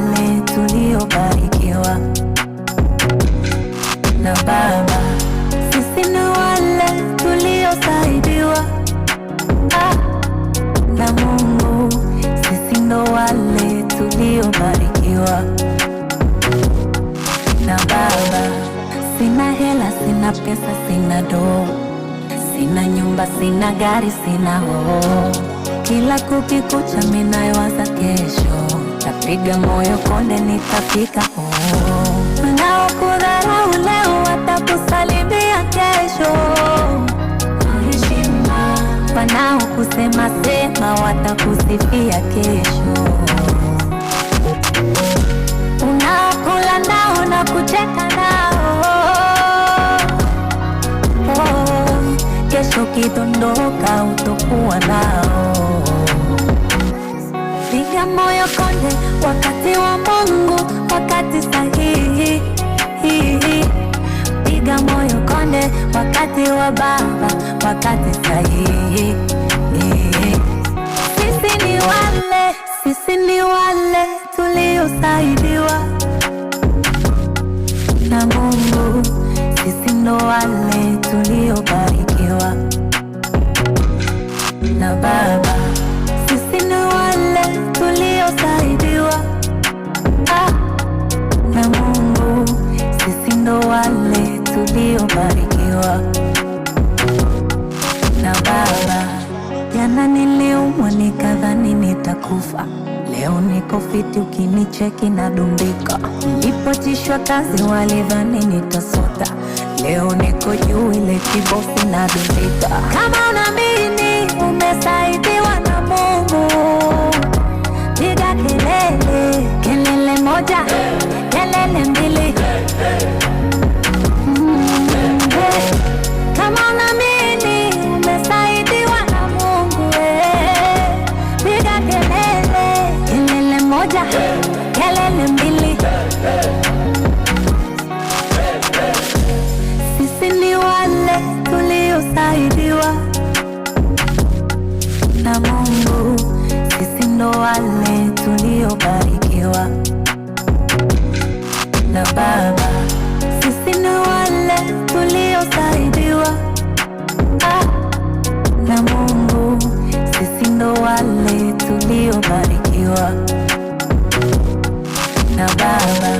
wale tuliobarikiwa na Baba. Sisi ni wale tuliosaidiwa na Mungu. Sisi ndo wale tuliobarikiwa na Baba. Sina hela, sina pesa, sina doo, sina nyumba, sina gari, sina hoo. Kila kukikucha minayowaza kesho, tapiga moyo konde nitafika wanaokudharau leo watakusalimia kesho. Heshima. Wanaokusema sema watakusifia kesho. Unaokula nao na kucheka nao, kesho kidondoka utokuwa nao. Piga moyo konde wakati wa Mungu, wakati sahihi. Piga moyo konde wakati wa Baba, wakati sahihi. Sisi ni wale tuliosaidiwa na Mungu. Sisi ndo wale tuliobarikiwa na Baba. Sisi ni wale tuliosaidiwa na Mungu. Sisi ndo wale tuliobarikiwa na Baba. Jana niliumwa nikadhani nitakufa, leo niko fiti, ukinicheki na dumbika. Nilipotishwa kazi walidhani nitasota, leo niko juu ile kibofu na dumbika. Kama unaamini umesaidiwa na Mungu, piga kelele, kelele moja, kelele mbili. Kama unaamini umesaidiwa na Mungu, piga kelele, kelele moja, kelele mbili. Sisi ni wale tuliosaidiwa na Mungu. Sisi ndo wale tuliobarikiwa na Baba. Sisi ni wale tuliosaidiwa na Mungu. Sisi ndo wale tuliobarikiwa na Baba.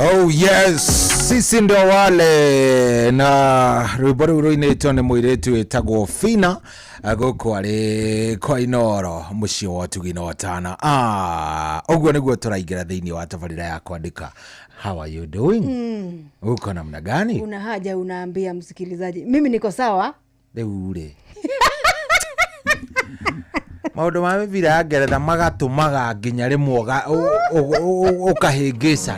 Oh yes, sisi ndo wale. Na rwimbo rũu rũinĩtwo nĩ mũirĩtu wĩtagwo Fina gũkũ arĩ Koinoro, mũciĩ wa Ũtugi na Watana. Ũguo nĩguo tũraingĩra thĩinĩ wa tabarĩra ya kwandĩka. How are you doing? Uko namna gani? Una haja unaambia msikilizaji mimi niko sawa? Rĩu rĩ maũndũ ma mĩbira ya Ngeretha magatũmaga nginya rĩmwe ũkahĩngĩca.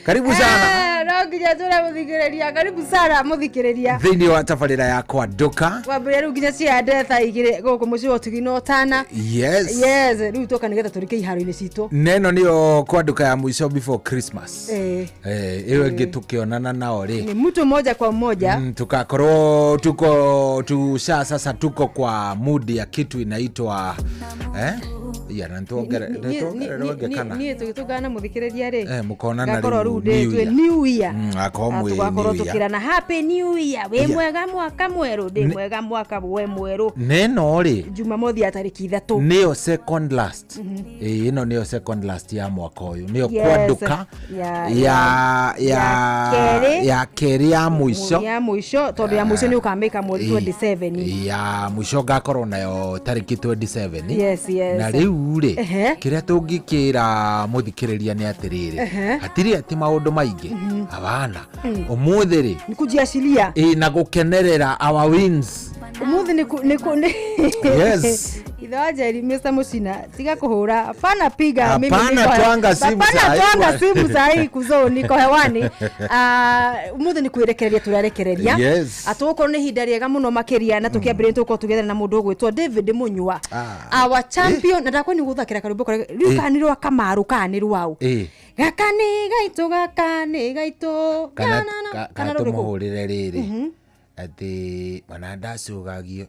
Karibu sana. Nginya tũra mũthikĩrĩria, karibu sana mũthikĩrĩria thĩinĩ wa tabarĩra ya kwandĩka. Wambere rĩu nginya cia ndetha igĩrĩ gũkũ mũciĩ wa Ũtugi na Watana. Yes. Rĩu toka nĩgetha tũrĩke iharo-inĩ citũ. Neno nĩyo kwandĩka ya mũico before Christmas. Ĩyo ĩngĩ tũkĩonana nao rĩ. Ni mtu moja kwa moja. Tukakorwo sasa tuko kwa mood ya kitu inaitwa ya nantuongere kana. Ni tugitugana muthikĩrĩria rĩ. Mukona na New Year. Akomwe tukirana happy New Year. We mwega mwaka mweru, ndi mwega mwaka we mweru. Neno rĩ Jumamothi ya tariki 3. Nĩyo second last. Ĩno nĩyo second last ya mwaka ũyũ. Nĩyo kwandĩka ya kerĩ ya mũico. Ya mũico tondũ ya mũico nĩ ũkamĩka mweri 27. Ya mũico ngakorwo nayo tariki 27. Yes. Na rĩu rĩ kĩrĩa tũngĩkĩra mũthikĩrĩria nĩ atĩrĩrĩ, hatirĩ ati maũndũ maingĩ abana ũmũthĩ rĩ ni kujiashiria na gũkenerera our wins. Umuthi ni Yes. Ithe wa Njeri Mr. Mucina tiga kuhura hapana piga mimi twanga simu sahi kuzoni kwa hewani muthe ni kwirekereria turarekereria atuko ni hinda riega muno makiria na tukiambire tuko together na mundu gwitwo David Munywa our champion na ndakwa ni guthakira karumbu riu kanirwa Kamaru kanirwa au gakani gaito kana tumuhurire riri ati mana ndacugagio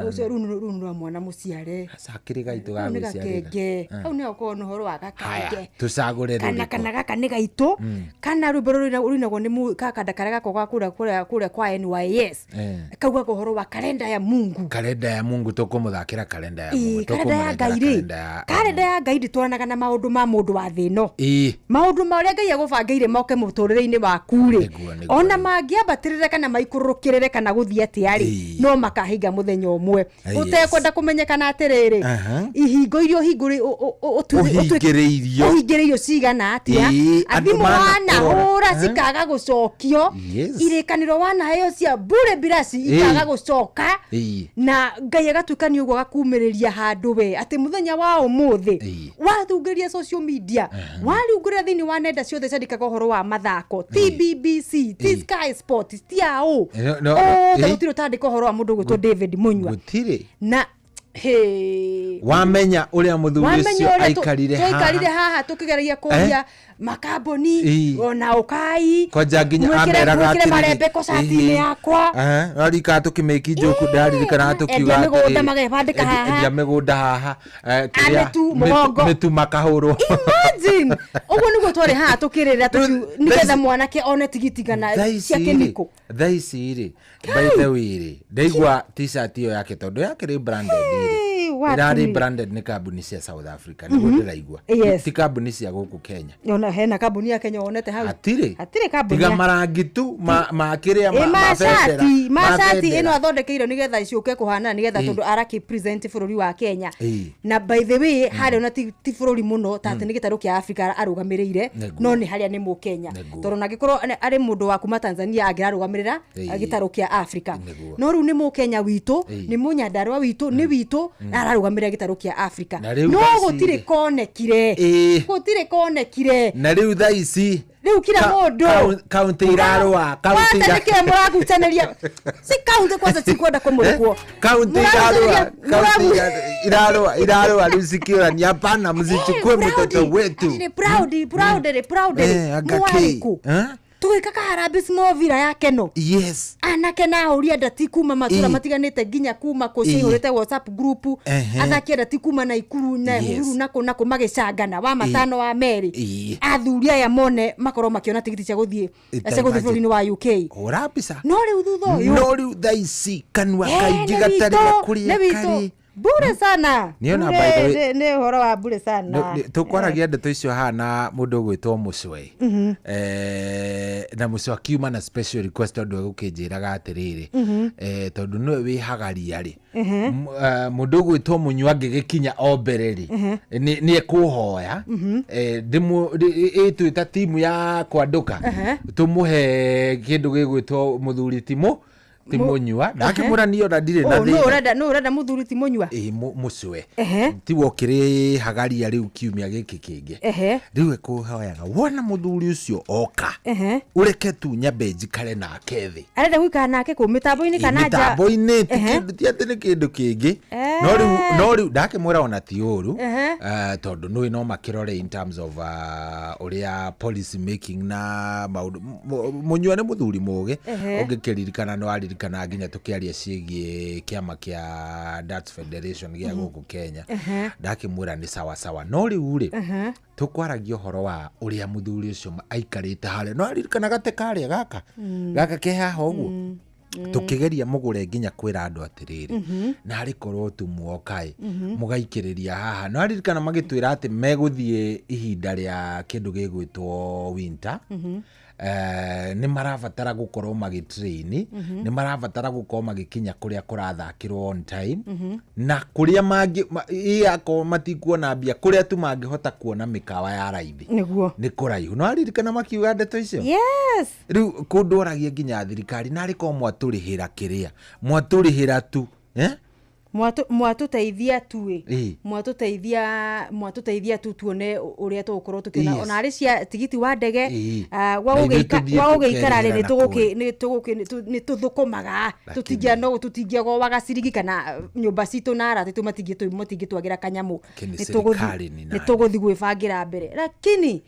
ucio runu mwana muciare sakiri gaito ga muciare au ne ukona horo wa gakenge tucagure kana gaka ni gaito kana rubero ruinago ni kakanda karega kwa kura kwa NYS kauga horo wa kalenda ya Mungu tukumuthakira kalenda ya Mungu kalenda ya Ngai twaranaga na maundu ma mundu wa thino maundu ma uria Ngai agubangire moke muturire-ini waku ri ona mangiambatirire kana maikurukirire kana guthia atiari no makahinga muthenya umwe utekwenda kumenyekana atiriri ihingo irio hinguri uhingireirio cigana atia athimu wana hura cikaga gucokio irikaniro wana heyo cia bure birasi ikaga gucoka na Ngai agatuikania uguo gakumiriria handu we ati muthenya wa umuthi wathungiria social media wariunguria thini wa nenda ciothe ciandikaga uhoro wa mathako TBBC Sky Sports tiao gutiro tandika uhoro wa mundu gwitwo David Munywa gutire na wamenya uria muthuri ucio aikarire haha tukigeragia kuria makamboni ona ukai koja nginya ameraga ati marembe ko satini yakwa arika tukimeki joku ndari kana tukiuga ati migunda magefandika haha migunda haha metu makahuro imagine uguo niguo twari haha tukirira nigetha mwanake one tigitigana cia kiniko thaiciri by the way ndaigua t-shirt iyo yake tondu yake ri branded irari branded ni kambuni cia South Africa niguo ndiraigua ti kambuni cia guku Kenya ona hena kambuni ya Kenya wonete hau atire kambuni tiga marangi tu makiria macati ino athondekeiro nigetha icuke kuhana nigetha tondu araki present bururi wa Kenya na by the way hari ona ti bururi muno tate ni gitaru kia Africa arugamirire no ni haria ni mu Kenya tondu nagikorwo ari mundu wa kuma Tanzania agirarugamirira gitaru kia Africa no ru ni mu Kenya witu ni mu Nyandarua witu ni witu ararugamirira gitaru kia Africa no gutire konekire na riu tha ici riu kila mundu county irarwa county kile muraguteneria si county kwanza sikwenda kumurikwo county irarwa riu sikiora ni hapana mzichukue mtoto wetu ni proud mwariku tuikaka Harambee Small Villa yake no anake na uria ndati kuma matura matiganite nginya kuma kucihurite WhatsApp group athaki ndati kuma na ikuru na huru nako magicangana wa matano wa Meri athuria ya mone makoro makiona tigiti cia guthie bururi-ini wa UK urabisa no riu thutho no riu thaisi kanwa kaingi gatari makuria kari bure sana niona by the way ne horo wa bure sana tukwaragia ndeto icio hana mundu gwitwo Mucwe na Mucwe akiuma na special request tondu gukinjiraga atiriri tondu niwe wihagaria ri mundu gwitwo Munywa ngigikinya ombereri ni ekuhoya twita timu ya kwanduka tumuhe kindu gigwitwo muthuri ti Munywa ndakimura niyo ndire na thina no urenda muthuri ti Munywa Mucwe ti wokire hagaria riu kiumia giki kingi riu ekuhoyaga wona muthuri ucio oka ureke tu nyambe njikare nake thi arenda gwikara nake ku mitambo-ini kana nja mitambo-ini ti kindu kingi no riu ndakimura ona ti uru tondu nui no makirore in terms of uria policy making na maundu Munywa ni muthuri muge ungikiririkana no kana nginya tukiaria cigie kiama kia Darts Federation gia guku Kenya ndakimwira ni sawa no riu ri tukwaragia horo wa uria muthuri ucio aikarite hare no aririkana gate karia gaka keha uguo tukigeria mugure nginya kwira andu atiriri na ari korwo tu muokai mugaikiriria haha no aririkana magitwira ati meguthie ihinda ria kindu gigwitwo winter ni marabatara gukorwo magitrain ni marabatara gukorwo magikinya kuria kurathakirwo on time na kuria mangi yako matikuona mbia kuria tu mangihota kuona mikawa ya raithi ni kuraihu no aririkana makiuga ndeto icio riu kundoragia nginya thirikari na ariko mwaturihira kiria mwaturihira tu mwatuteithia tu mwatuteithia tu tuone uria tugukorwo tukina ona ari cia tigiti wa ndege wa ugeikara ni tuthukumaga tutingia go wagaciringi kana nyumba citu na arati tumatingi twagira kanyamu ni tuguthi gwibangira mbere lakini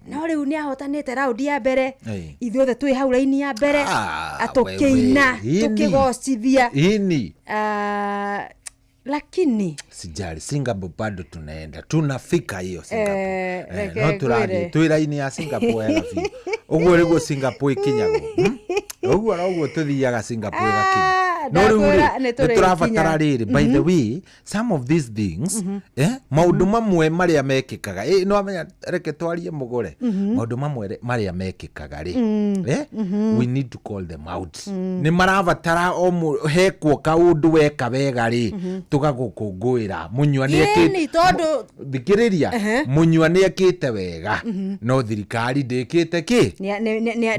no riu ni ahotanite raundi ya mbere ithuothe twi hau raini ya mbere atukiina tukigocithia lakini sijali Singapore bado tunaenda tunafika hiyo Singapore no turari twi raini ya Singapore halafu uguo riguo Singapore kinyago uguo na uguo tuthiaga Singapore gakinya no riu turabatara riri by the way some of these things maundu mamwe maria mekikaga no amenya reke twarie mugore maundu mamwe maria mekikaga ri we need to call them out ni marabatara hekwo kaundu weka wega ri tugagukungwira munywa ni ekite thikiriria munywa ni ekite wega no thirikari ndikite ki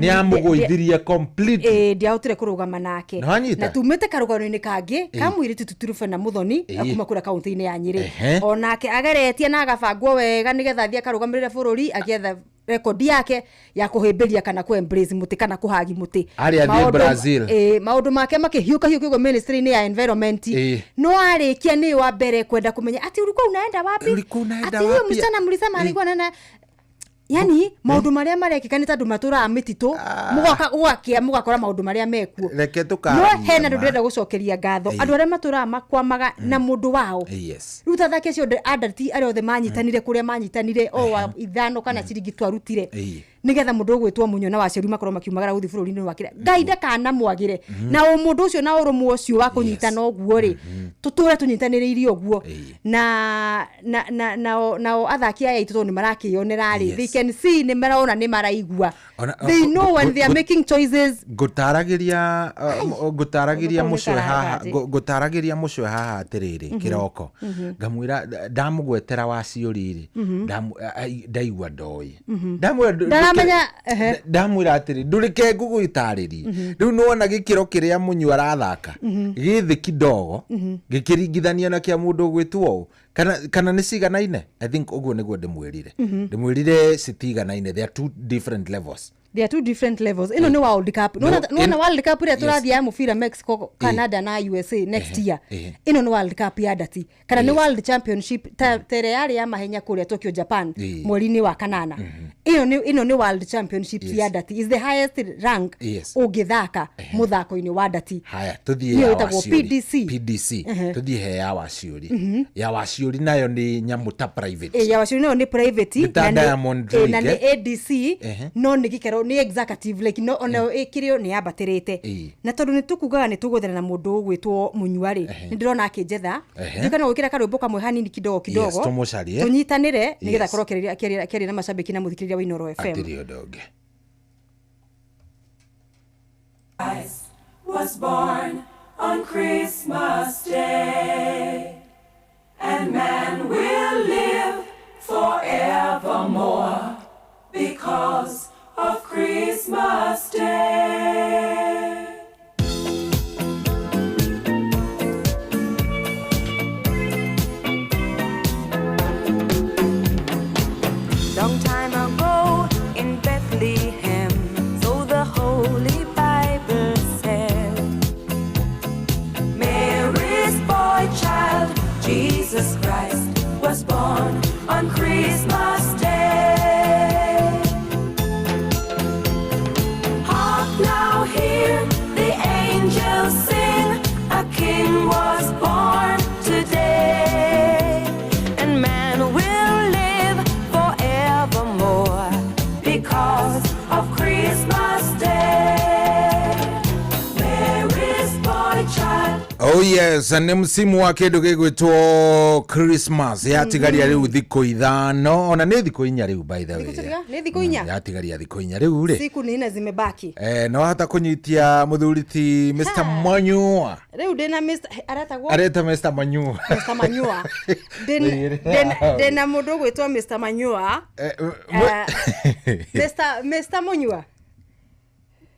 ni amugoithirie complete ndiahotire kurugama nake na tumete karugano-ini kangi kamwiritu tuturufe na muthoni akuma kura kaunti-ini ya Nyeri onake ageretie na agabangwo wega nigetha thia karugamirire bururi akietha rekodi yake ya kuhimbiria kana ku embrace muti kana kuhagi muti ari athie Brazil maundu make makihiuka hiuka ministry-ini ya environment no arikia ni wa mbere kwenda kumenya ati ulikuwa unaenda wapi ati huyo msichana mlisema alikuwa nana yani maundu maria marekika ni tandu matura amititu mugoka ugakia mugakora maundu maria mekuo reke tukara no hena ndurenda gucokeria ngatho andu aria matura makwamaga na mundu wao ruta thake cio adati ari othe manyitanire kuria manyitanire o ithano kana ciringi twarutire nigetha mundu gwitwo munyo na waciari makorwo makiumagara guthi bururi-ini wakire gaida kana mwagire na mundu ucio na urumu ucio wa kunyitana oguo ri tuture tunyitaniririe oguo na athaki aya itu ni marakionera ri they can see ni marona ni maraigua they know when they are making choices gutaragiria mucwe haha atiriri kiroko ngamwira ndamugwetera waciuri ri ndaigua ndoi ndamwira atiri ndurike nguguitariri riu nuona gikiro kiria munyu arathaka githi kidogo gikiringithania na kia mundu gwitwo kana ni ciganaine I think uguo niguo ndimwirire citiganaine they are two different levels ino ni World Cup no World Cup ria turathia ya mufira Mexico Canada na USA next year ino ni World Cup ya dati kana ni World Championship tere yari ya mahenya kuria Tokyo Japan mweri-ini wa kanana ino ni World Championship ya dati is the highest rank ugithaka muthako-ini wa dati haya tuthie ya PDC tuthie he ya waciuri nayo ni nyamu ta private ya waciuri nayo ni private na ni ADC no ni gikero ni executive like no ono ikirio ni abatirite na tondu ni tukugaga ni tuguthera na mundu gwitwo munyuari ni ndirona akinjetha ndikana gwikira karwimbo kamwe hanini kidogo tunyitanire nigetha korwo keri na mashabiki na muthikiriria wa Inooro FM atirio doge was born on Christmas Day, and man will live forevermore because of Christmas Day. Long time ago in Bethlehem, so the Holy Bible said, Mary's boy child, Jesus Christ, was born on Christmas Day. Hark now, hear the angels sing, a king was born today, and man will live forevermore because of Christmas Day. Mary's boy child. Oh yes, ni msimu wa kindu gigwitwo Christmas yatigaria riu thiko ithano ona ni thiko inya riu by the way ni thiko inya yatigaria thiko inya riu ri siku ni ina zimebaki no hata kunyitia muthuriti Mr. Manyua riu dena Mr. areta Mr. Manyua dena mundu gwitwo Mr. Manyua Mr. Manyua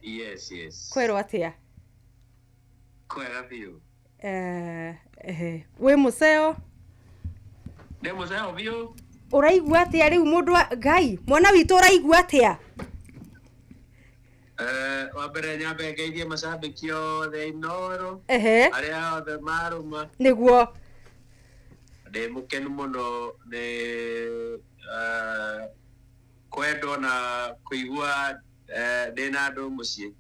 yes kwero atia kwera biu we museo ne museo bio uraigua atia riu mundu Ngai mwana witu uraigua atia wa mbere nyambe ngeithie macambiki othe Inoro aria othe maruma niguo ndi mukenu muno ni kwendo na kuigua ndina andu mucii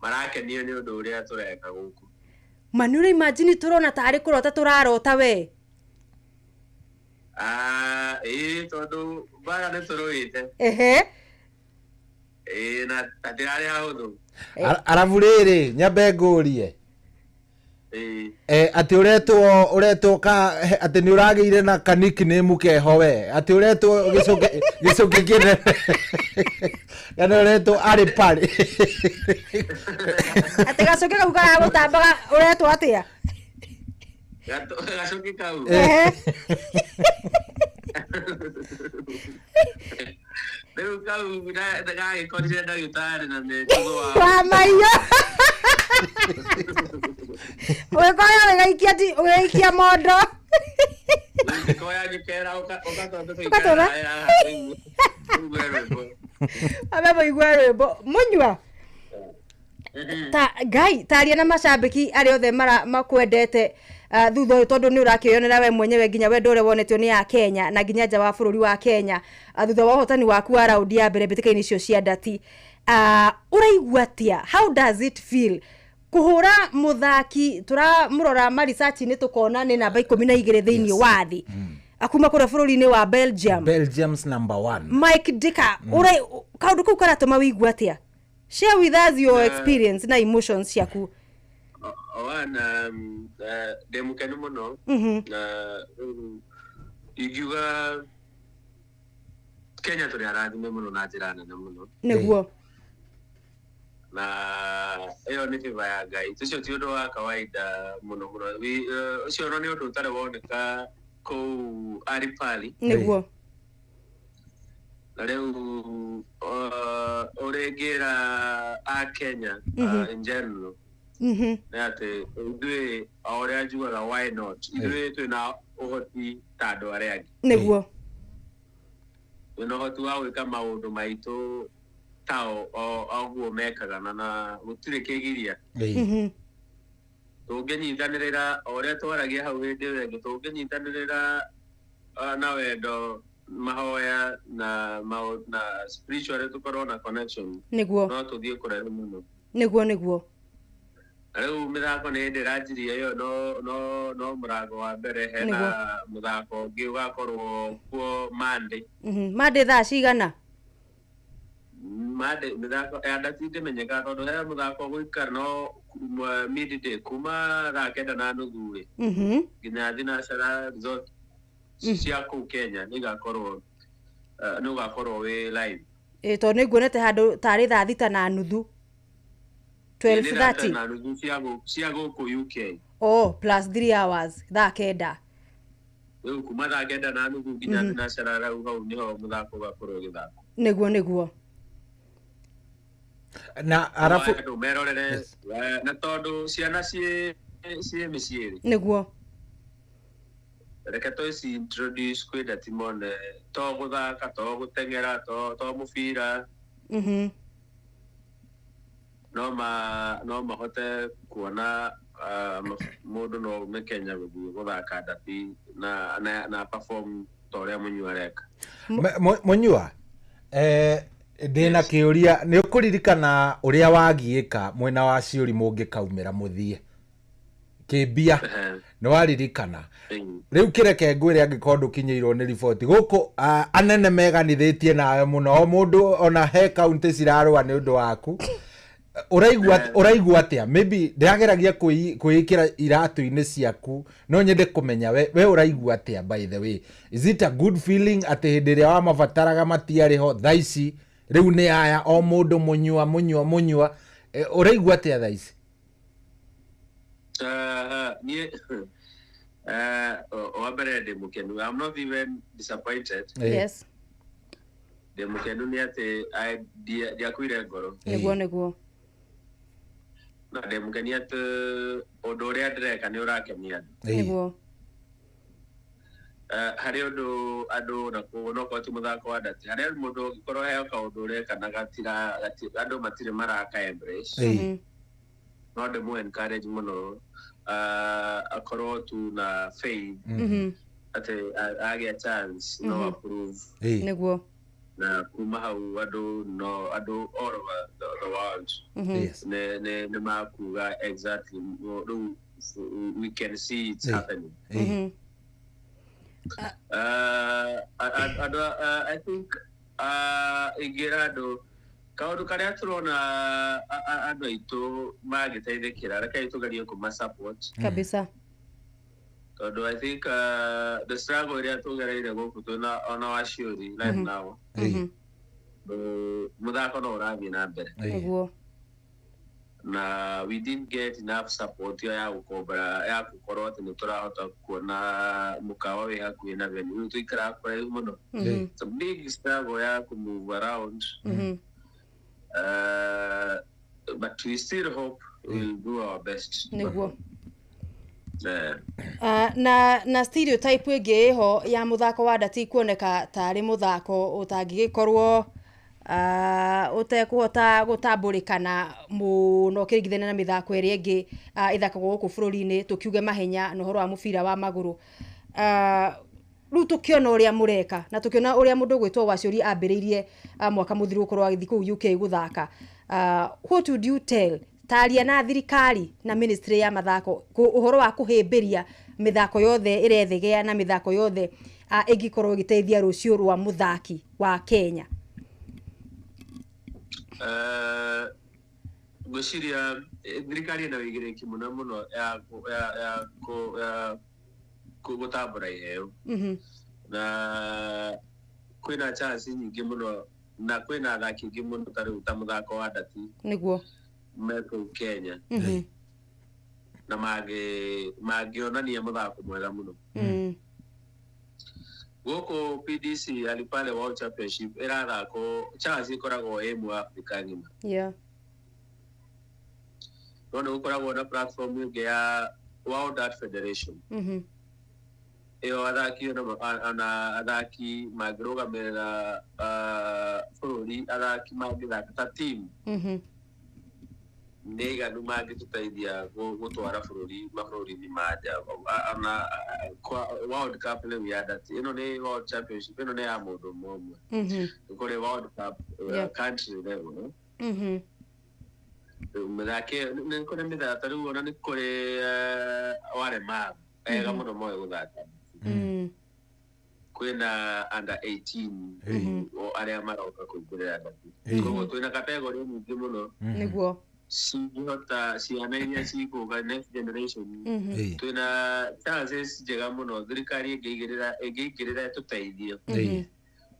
marakenio ni undu uria tureka guku manure imagine turona tari kurota turarota we tondu bara ni turuite na tatirari hahuthu arabu riri nyambe ngurie ati uretwo ka ati ni urageire na nickname keho we ati uretwo gicuke kine kana uretwo ari pari ati gacuke kau ga gutambaga uretwo atia gacuke kau Riu kau gagĩkorire ndagĩtarĩ na nĩ tugo wa maiyo ũgĩikia mondo koya gĩkera ũgatwara amebo igua rwĩmbo munyua Ngai taria na macambĩki arĩa othe makwendete thutha ũyũ tondũ nĩ ũrakĩonera we mwenyewe nginya wendo ũrĩa wonetio nĩ ya Kenya na nginya nja wa bũrũri wa Kenya thutha wa ũhotani waku wa raundi ya mbere mbĩtĩka-inĩ icio cia ndati ũraigua atĩa how does it feel kuhura muthaki turamurora ma research ni tukona ni namba 12 thĩinĩ wa thĩ akuma kũrĩa bũrũri-inĩ wa Belgium's number 1 Mike Dicker kaundu kau karatũma wĩigua atĩa share with us your experience na emotions ciaku wana ndemukenu muno na igiuga Kenya turi arathime muno na njĩra nene muno niguo na iyo ni fiva ya Ngai tucio ti undu wa kawaida muno muno ucio no ni undu utari woneka kuu Aripali niguo na riu uringira a Kenya in general na ati ndui auria jugaga why not ndui twina uhoti tando aria angi niguo twina uhoti wa gwika maundu maitu tao oguo mekaga na gutire kigiria tũngĩnyitanĩrĩra ũrĩa twaragia hau hĩndĩ ĩyo ĩngĩ tũngĩnyitanĩrĩra na wendo mahoya na spiritual tũkorwo na connection niguo no tũthiĩ kũraihu mũno niguo rĩu mĩthako nĩ hĩndĩ ĩranjirie ĩyo no mũrango wa mbere hena mũthako ũngĩ ũgakorwo kuo Monday thaa cigana mĩthako ya ndati ndĩmenyeka tondũ he mũthako gũikara no midday kuma thaa 9:30 nginya thinacara resort cia kũu Kenya nĩgakorwo wĩ live tondũ nĩnguonete handũ tarĩ thaa 6:30 12:30 cia gũkũ UK plus 3 hours thaa 9 rĩu kuma thaa 9:30 nginya thinacara rĩu hau nĩho mũthako ũgakorwo ũgĩthako nĩguo na arabu merorere na tondu ciana ciĩ mĩciĩ nĩguo reke tũci introduce kwĩ ndatimone to gũthaka to gũteng'era to mũbira no mahote kuona mũndũ no ume Kenya gũthiĩ gũthaka ndati na perform ta ũrĩa Mũnyua areka Mũnyua ndina kiuria ni ukuririkana uria wagiika mwena wa ciuri mungikaumira muthie kibia ni waririkana riu kireke ngwire angikorwo ndukinyiirwo ni riboti guku anene meganithitie nawe muno o mundu ona he county cirarua ni undu waku uraigua atia maybe ndirageragia kuikira iratu-ini ciaku no nyende kumenya we uraigua atia by the way is it a good feeling ati hindi ria wa mabataraga matiariho thaici riu ni aya o mundu Munyua uraigua atia thaici wambere ndi mukenu I'm not even disappointed yes ndi mukenu ni ati ndiakuire ngoro niguo na ndemugenia tu undu uria ndireka ni urakenia niguo hari andu na kuona kwa tu muthako wa ndati hari mundu ngikorwo heo kaundu ureka na gatira andu matire maraka embrace no ndemu encourage muno akorwo tu na faith ate agia chance no approve niguo na kuma hau andu all over the world ne makuga exactly we can see it's happening I think igirado kaundu karia turona andu aitu magiteithikira reka itugarie kuma support kabisa tondu I think the struggle iria tugereire guku tuna ona waciuri right now muthako no urathie na mbere niguo na we didn't get enough support ya gukombora ya gukorwo ati ni turahota kuona mukawa wi hakuhi na venue tuikara kwa muno it's a big struggle ya to move around but we still hope we'll do our best niguo na stereotype ĩngĩ ĩho ya muthako wa ndati kuoneka tarĩ muthako ũtangĩgĩkorwo utekuhota gutambũrĩkana mũno kĩringithania na mĩthako ĩrĩa ĩngĩ ĩthakagwo gũkũ bũrũri-inĩ tukiuge mahenya na ũhoro wa mũbira wa magũrũ rĩu tũkĩona ũrĩa mũreka na tũkĩona ũrĩa mũndũ gwĩtwo Waciuri ambĩrĩirie mwaka mũthiru gũkorwo agĩthiĩ kũu UK gũthaka what would you tell taria na thirikari na ministry ya mathako ũhoro wa kũhĩmbĩria mĩthako yothe ĩrethegea na mĩthako yothe ĩngĩkorwo ĩgĩteithia rũciũ rwa mũthaki wa Kenya gwiciria thirikari na wigiriki muno ya gutambura iheo na kwina chance nyingi muno na kwina athaki ingi muno tari ta muthako wa ndati niguo meko Kenya na magionania muthako mwega muno guku PDC alipale World Championship irathako chance ikoragwo ĩmwe Africa ngima no gukoragwo na platform ĩngĩ ya World Art Federation ĩyo athaki na athaki magĩrũgamĩrĩra bũrũri athaki magĩthaka ta team nĩiganu mangĩtũteithia gũtwara mabũrũri-inĩ ma nja na World Cup rĩu ya ndati ĩno nĩ World Championship ĩno nĩ ya mũndũ ũmwe kũrĩ World Cup country level mĩthake nĩ kũrĩ mĩthako rĩu ona nĩ kũrĩ waremagu ega mũno moĩ gũthaka kwĩna under 18 arĩa maroka kũingĩrĩra ndati koguo twĩna category nyingĩ mũno nĩguo cingĩhota ciana iria cikuga next generation twĩna chances njega mũno thirikari ĩngĩingĩrĩra ĩtũteithie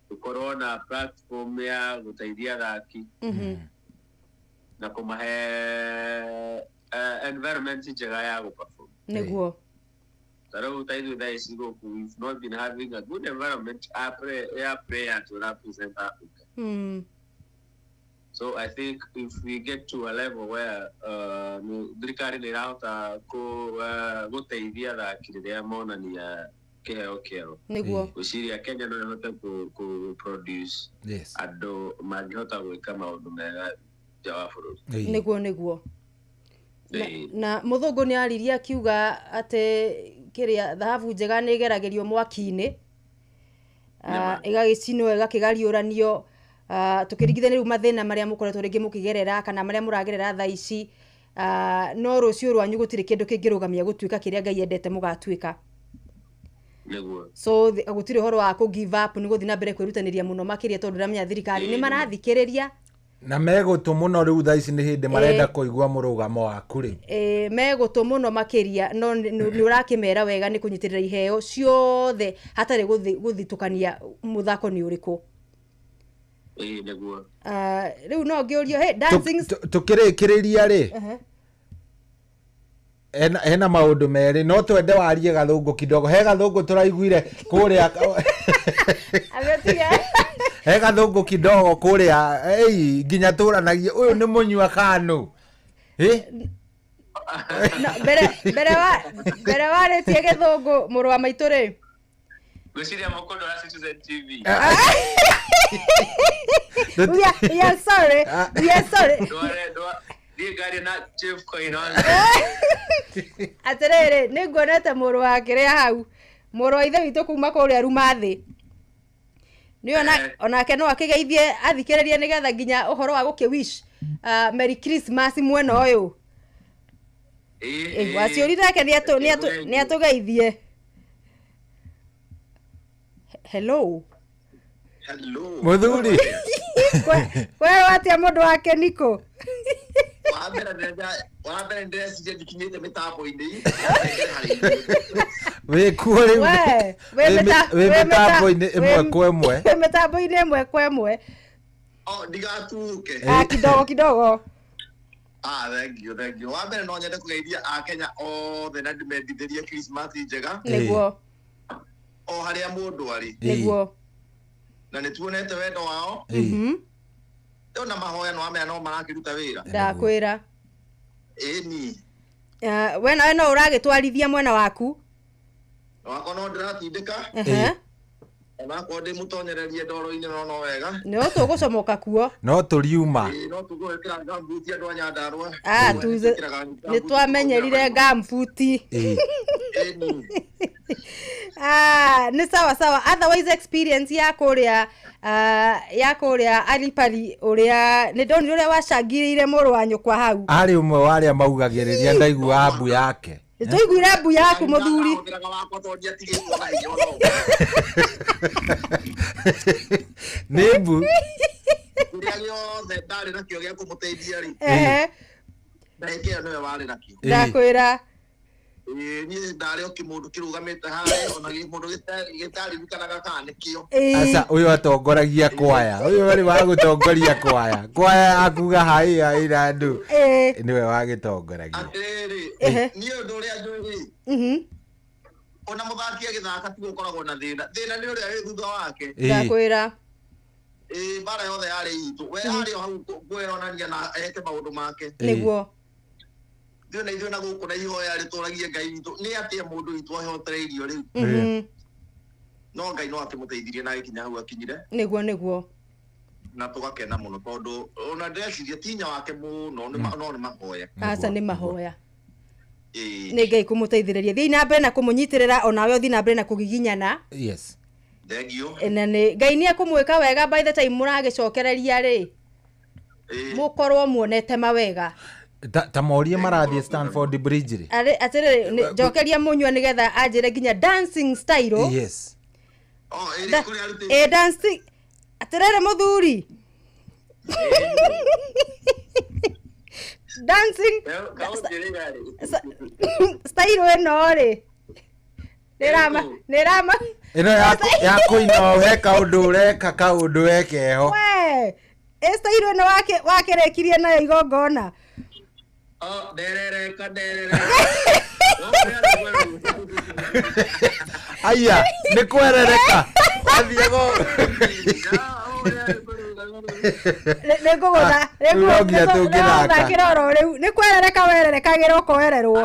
tũkorwo na platform ya gũteithia athaki na kũmahe environment njega ya gũperform nĩguo tarau taidu thaa ici gũkũ we've not been having a good environment ya prayer to represent Africa so I think if we get to a level where thirikari nĩ ĩrahota gũteithia athaki rĩrĩa monania kĩheo kĩao nĩguo gwĩciria Kenya no ĩhote produce andũ mangĩhota gwĩka maũndũ mega nja wa bũrũri nĩguo na mũthũngũ nĩ aririe akiuga atĩ kĩrĩa thahabu njega nĩ ĩgeragĩrio mwaki-inĩ ĩgagĩcinwo ĩgakĩgariũranio tukĩringithania rĩu mathĩna marĩa mũkoretwo rĩngĩ mũkĩgerera kana marĩa mũragerera thaa ici no rũciũ rwanyu gũtirĩ kĩndũ kĩngĩrũgamia gũtuĩka kĩrĩa Ngai endete mũgatuĩka so gũtirĩ ũhoro wa kũ give up nĩ gũthiĩ na mbere kwĩrutanĩria mũno makĩria tondũ ndĩramenya thirikari nĩ marathikĩrĩria na megũtũ mũno rĩu thaa ici nĩ hĩndĩ marenda kũigua mũrũgamo waku rĩ megũtũ mũno makĩria no nĩ ũrakĩmera wega nĩ kũnyitĩrĩra iheo ciothe hatarĩ gũthitũkania mũthako nĩ ũrĩkũ nĩguo rĩu no ngĩũrio dancing tũkĩrĩkĩrĩria rĩ hena maũndũ merĩ no twende warie gathũngũ kidogo he gathũngũ tũraiguire kũrĩa he gathũngũ kidogo kũrĩa nginya tũranagia ũyũ nĩ mũnyua kanũ mbere warĩtie gĩthũngũ mũrũ wa maitũ rĩ Gwĩciria mũkondo wa Citizen TV. We are sorry. Ndiĩ ngari na chief coin on. Atĩrĩrĩ nĩnguonete mũrũ wa kĩrĩa hau mũrũ wa ithe witũ kuma kũrĩa Rumathĩ nĩ onake no akĩgeithie athikĩrĩrie nĩgetha nginya ũhoro wa gũkĩwish Merry Christmas mwena ũyũ waciũrire ake nĩ atũgeithie. Hello Mũthuri wewe atia mũndũ wake niko wambere ndĩreciria ndikinyĩte mĩtambo-inĩ wĩkuo rĩu wĩ mĩtambo-inĩ ĩmwe kwa ĩmwe wĩ mĩtambo-inĩ ĩmwe kwa ĩmwe ndigatuke kidogo thank you wambere no nyende kũgeithia Akenya othe na ndĩmendithĩrie Christmas njega nĩguo o harĩa mũndũ arĩ nĩguo na nĩtuonete wendo wao na mahoya no amenya no marakĩruta wĩra ndakwĩra ĩni we nawe no ũragĩtwarithia mwena waku wakwa no ndĩratindĩka onakorwo ndĩmũtonyererie ndoro-inĩ no wega no tũgũcomoka kuo no tũriuma no tũgwĩkĩra gambuti andũ a Nyandarua nĩtwamenyerire gambuti nĩ sawa otherwise experience ya kũrĩa Alipali ũrĩa nĩndonire ũrĩa wacangirĩire mũrũ wa nyũkwa hau arĩ ũmwe wa arĩa maugagĩrĩria ndaigua mbu yake tũiguire mbu yaku mũthuri nĩ mbu ũrĩa gĩothe ndarĩ nakĩo gĩa kũmũteithia rĩ ndagĩka ĩyo nĩwe warĩ nakĩo ndakwĩra niĩ ndarĩ o kĩmũndũ kĩrũgamĩte harĩa ona mũndũ gĩtaririkanaga kana nĩkĩo aca ũyũ atongoragia kwaya ũyũ warĩ wa gũtongoria kwaya akuga hai na andũ nĩwe wagĩtongoragia atĩrĩrĩ niĩ ũndũ ũrĩa njũĩ ona mũthaki agĩthaka ti gũkoragwo na thĩna nĩ ũrĩa wĩ thutha wake ndakwĩra bara yothe yarĩ itũ we arĩ o hau kwĩonania na eke maũndũ make nĩguo ithuĩ na gũkũ na ihoya rĩtũragie Ngai witũ nĩ atĩa mũndũ witũ ahotereirio rĩu no Ngai no akĩmũteithirie na agĩkinya hau akinyire nĩguo na tũgakena mũno tondũ ona ndĩreciria tinya wake mũno no nĩ mahoya aca nĩ mahoya nĩ Ngai kũmũteithĩrĩria thiĩ na mbere na kũmũnyitĩrĩra onawe ũthiĩ na mbere na kũgiginyana yes na Ngai nĩ ekũmwĩka wega by the time mũragĩcokereria rĩ mũkorwo muonete mawega ta morie marathiĩ Stanford Bridge rĩ atĩrĩrĩ njokeria mũnyua nĩgetha anjĩre nginya dancing style yes dancing atĩrĩrĩ mũthuri dancing style ĩno rĩ nĩrama ĩno ya kũina he kaũndũ ũreka kaũndũ wekeho we style ĩno wakĩrĩkirie nayo igongona aya nĩ kwerereka athiego nĩngũgũtha kĩroro rĩu nĩ kwerereka wererekagĩra ũkoererwo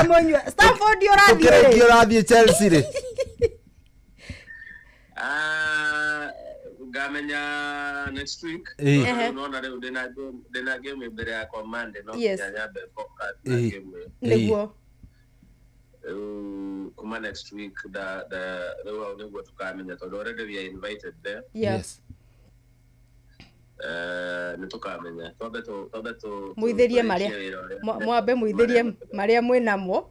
mũnyua Stanford ũrathiĩ Chelsea rĩ ngamenya next week unaona leo ndina game mbere ya Monday no nyambe focus na game nĩguo kuma next week leo nĩguo tukamenya tondũ already we are invited there yes nĩtũkamenya twambe muithĩrie mwambe muithĩrie marĩa mwĩnamo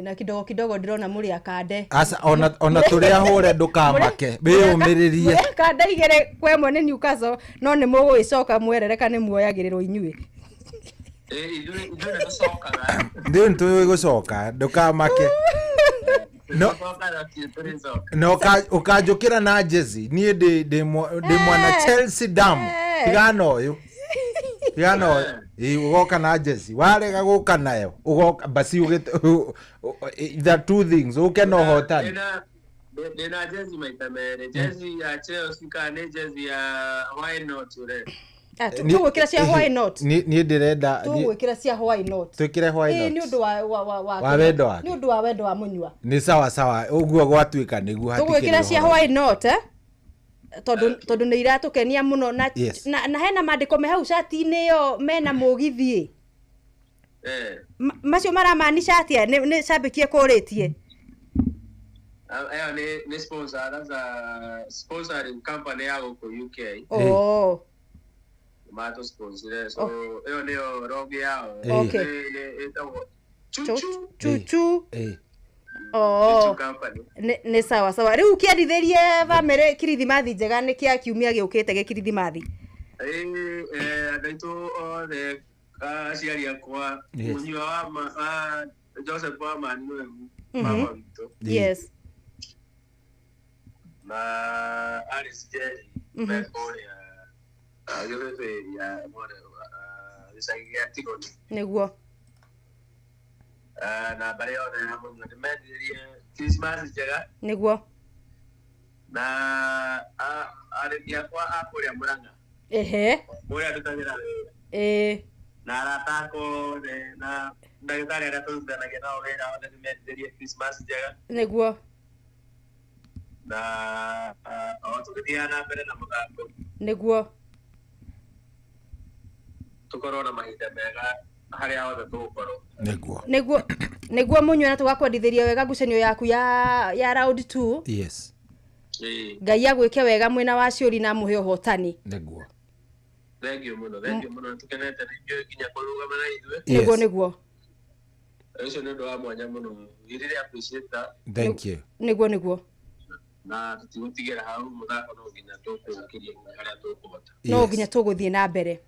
na kidogo ndĩrona mũrĩa kande aca ona tũrĩa hũre ndũkamake wĩyũmĩrĩrie kande igĩrĩ kwa ĩmwe nĩ Newcastle no nĩ mũgũgĩcoka mwerereka nĩ muoyagĩrĩrwo inyuĩ ndĩ ntũĩ gũcoka ndũkamake no ũkanjũkĩra na jezi niĩ ndĩ mwana Chelsea damu tigana ũyũ ugoka na jezi warega gũka nayo ugoka basi the two things uke no hotani Ndina jezi maita mere. Jezi ya Chelsea kana jezi ya why not ure. Tugwikira cia why not. Ni ndirenda tugwikira cia why not. Twikire why not. Ni undu wa wendo wake. Ni undu wa wendo wa munywa. Ni sawa uguo gwatuika niguo hatikire. Tugwikira cia why not tondu ni iratukenia muno na hena mandiko me hau shati-ini yo mena mugithi. Macio maramaanisha atia ni shabikie kuritie. Ni sponsor, that's a sponsoring company ya huko UK. Mato sponsor, so ndio rogi yao. Okay. Chuchu. Chuchu company. Ni sawa. Riu kiarithirie bamere kirithimathi njega ni kia kiumia giukite ge kirithimathi. Adaito the aciari akwa munywa wa Joseph Wama niwe mama wito. Yes. Na Alice Jerry Mekoria yule ya mwana lisaidia tikoni niguo na bare ona hapo ndio Christmas jega niguo na aredia kwa akore Muranga moya tutagira na ratako na ndagitari aratunda gena wera ona ndio Christmas jega niguo na tukiana mbere na mugambo niguo tukorona mahinda mega haria othe tugukoro niguo munywa na tugakwendithiria wega ngucanio yaku ya round 2. Yes. Ngai agwike wega mwena wa ciuri na muhe uhotani. Niguo. Thank you muno tukenete ndio kinya kurugama na ithuĩ. Niguo. Eso nĩ ũndũ wa mwanya mũno. Really appreciate that. Thank you. Niguo. Na tutigira hau muthako no nginya tukukiria haria tukuhota. No nginya tuguthie na mbere.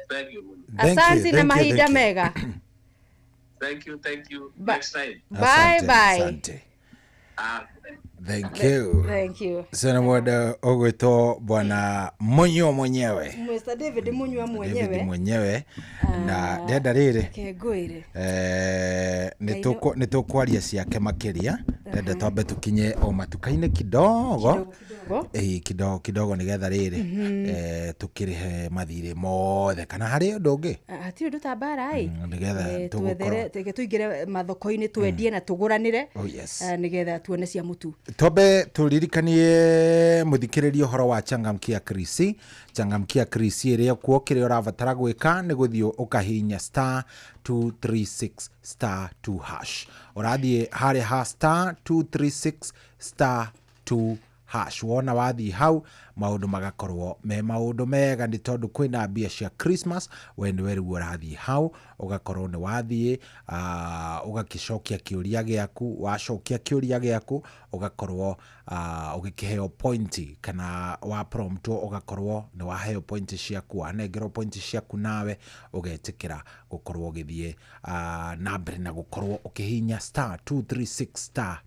Thank you. Asante na mahinda mega. Thank you. Next time. Bye. Asante. Thank you. Sana mwada ogweto bwana Munyo mwenyewe. Mr. David Munywa mwenyewe. Na deda riri. Kegwire. Nitokwaria ciake makiria. Deda twambe tukinye o matuka-ini kidogo. Kidogo nigetha riri. Tukirihe mathire mothe kana hari undu ungi. Hati undu ta bara ai. Nigetha tugukora tuingire mathoko-ini twendie na tuguranire. Oh yes. Nigetha tuone cia mutu. Tobe turirikanie muthikiririe horo wa Changamkia Krisi. Changamkia Krisi iria kuo kire urabatara gwika ni guthio ukahinya *236*2#. Urathie hari ha *236*2#. Wona wathi hau maundu magakorwo me maundu mega ni tondu kwina mbia cia Christmas when weru urathi hau ugakorwo ni wathie ugakicokia kiuria giaku wacokia kiuria giaku ugakorwo ugikiheo point kana wa prompt ugakorwo ni waheo point ciaku anengero point ciaku nawe ugetikira gukorwo githie na mbere na gukorwo ukihinya *236*2#.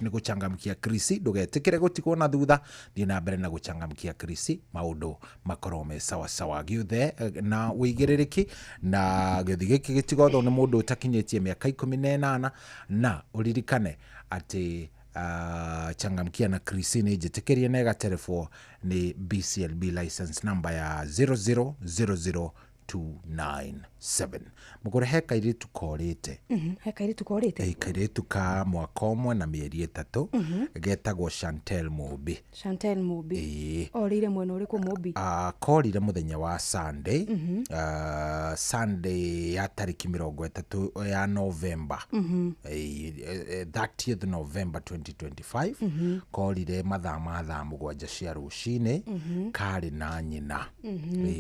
Ni guchangamkia Krisi ndugetikire gutigwo na thutha thie na mbere na guchangamkia Krisi maundu makorwo me sawa giuthe na wigiririki na githi giki gitigo ni mundu utakinyitie miaka 18 na uririkane ati changamkia na Krisi ni jitikirie nega telefone ni BCLB license number ya 0000297 mugore heka iri tukorite heka iri tuka mwaka umwe na mieri 3 getagwo Chantel Mubi orire mwena uriku Mubi korire muthenya wa Sunday Sunday ya tariki 30 ya November 30th November 2025 korire mathaa mugwanja cia rucine kari na nyina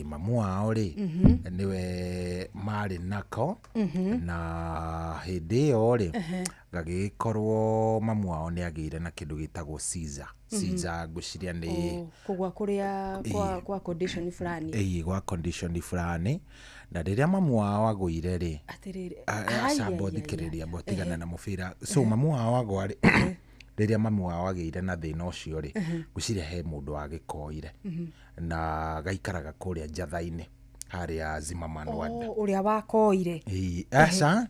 mamu wao ri niwe mari nako na hindi yo ri gagikorwo mamu wao ni agire na kindu gitagwo Caesar nguciria ni kugwa kuria kwa condition fulani gwa condition fulani na riria mamu wao agwire ri acamba thikiriria botigana na mubira so mamu wao agwari riria mamu wao agire na thina ucio ri nguciria he mundu agikoire na gaikaraga kuria njatha-ini haria Zimmerman wanda uria wakoire asa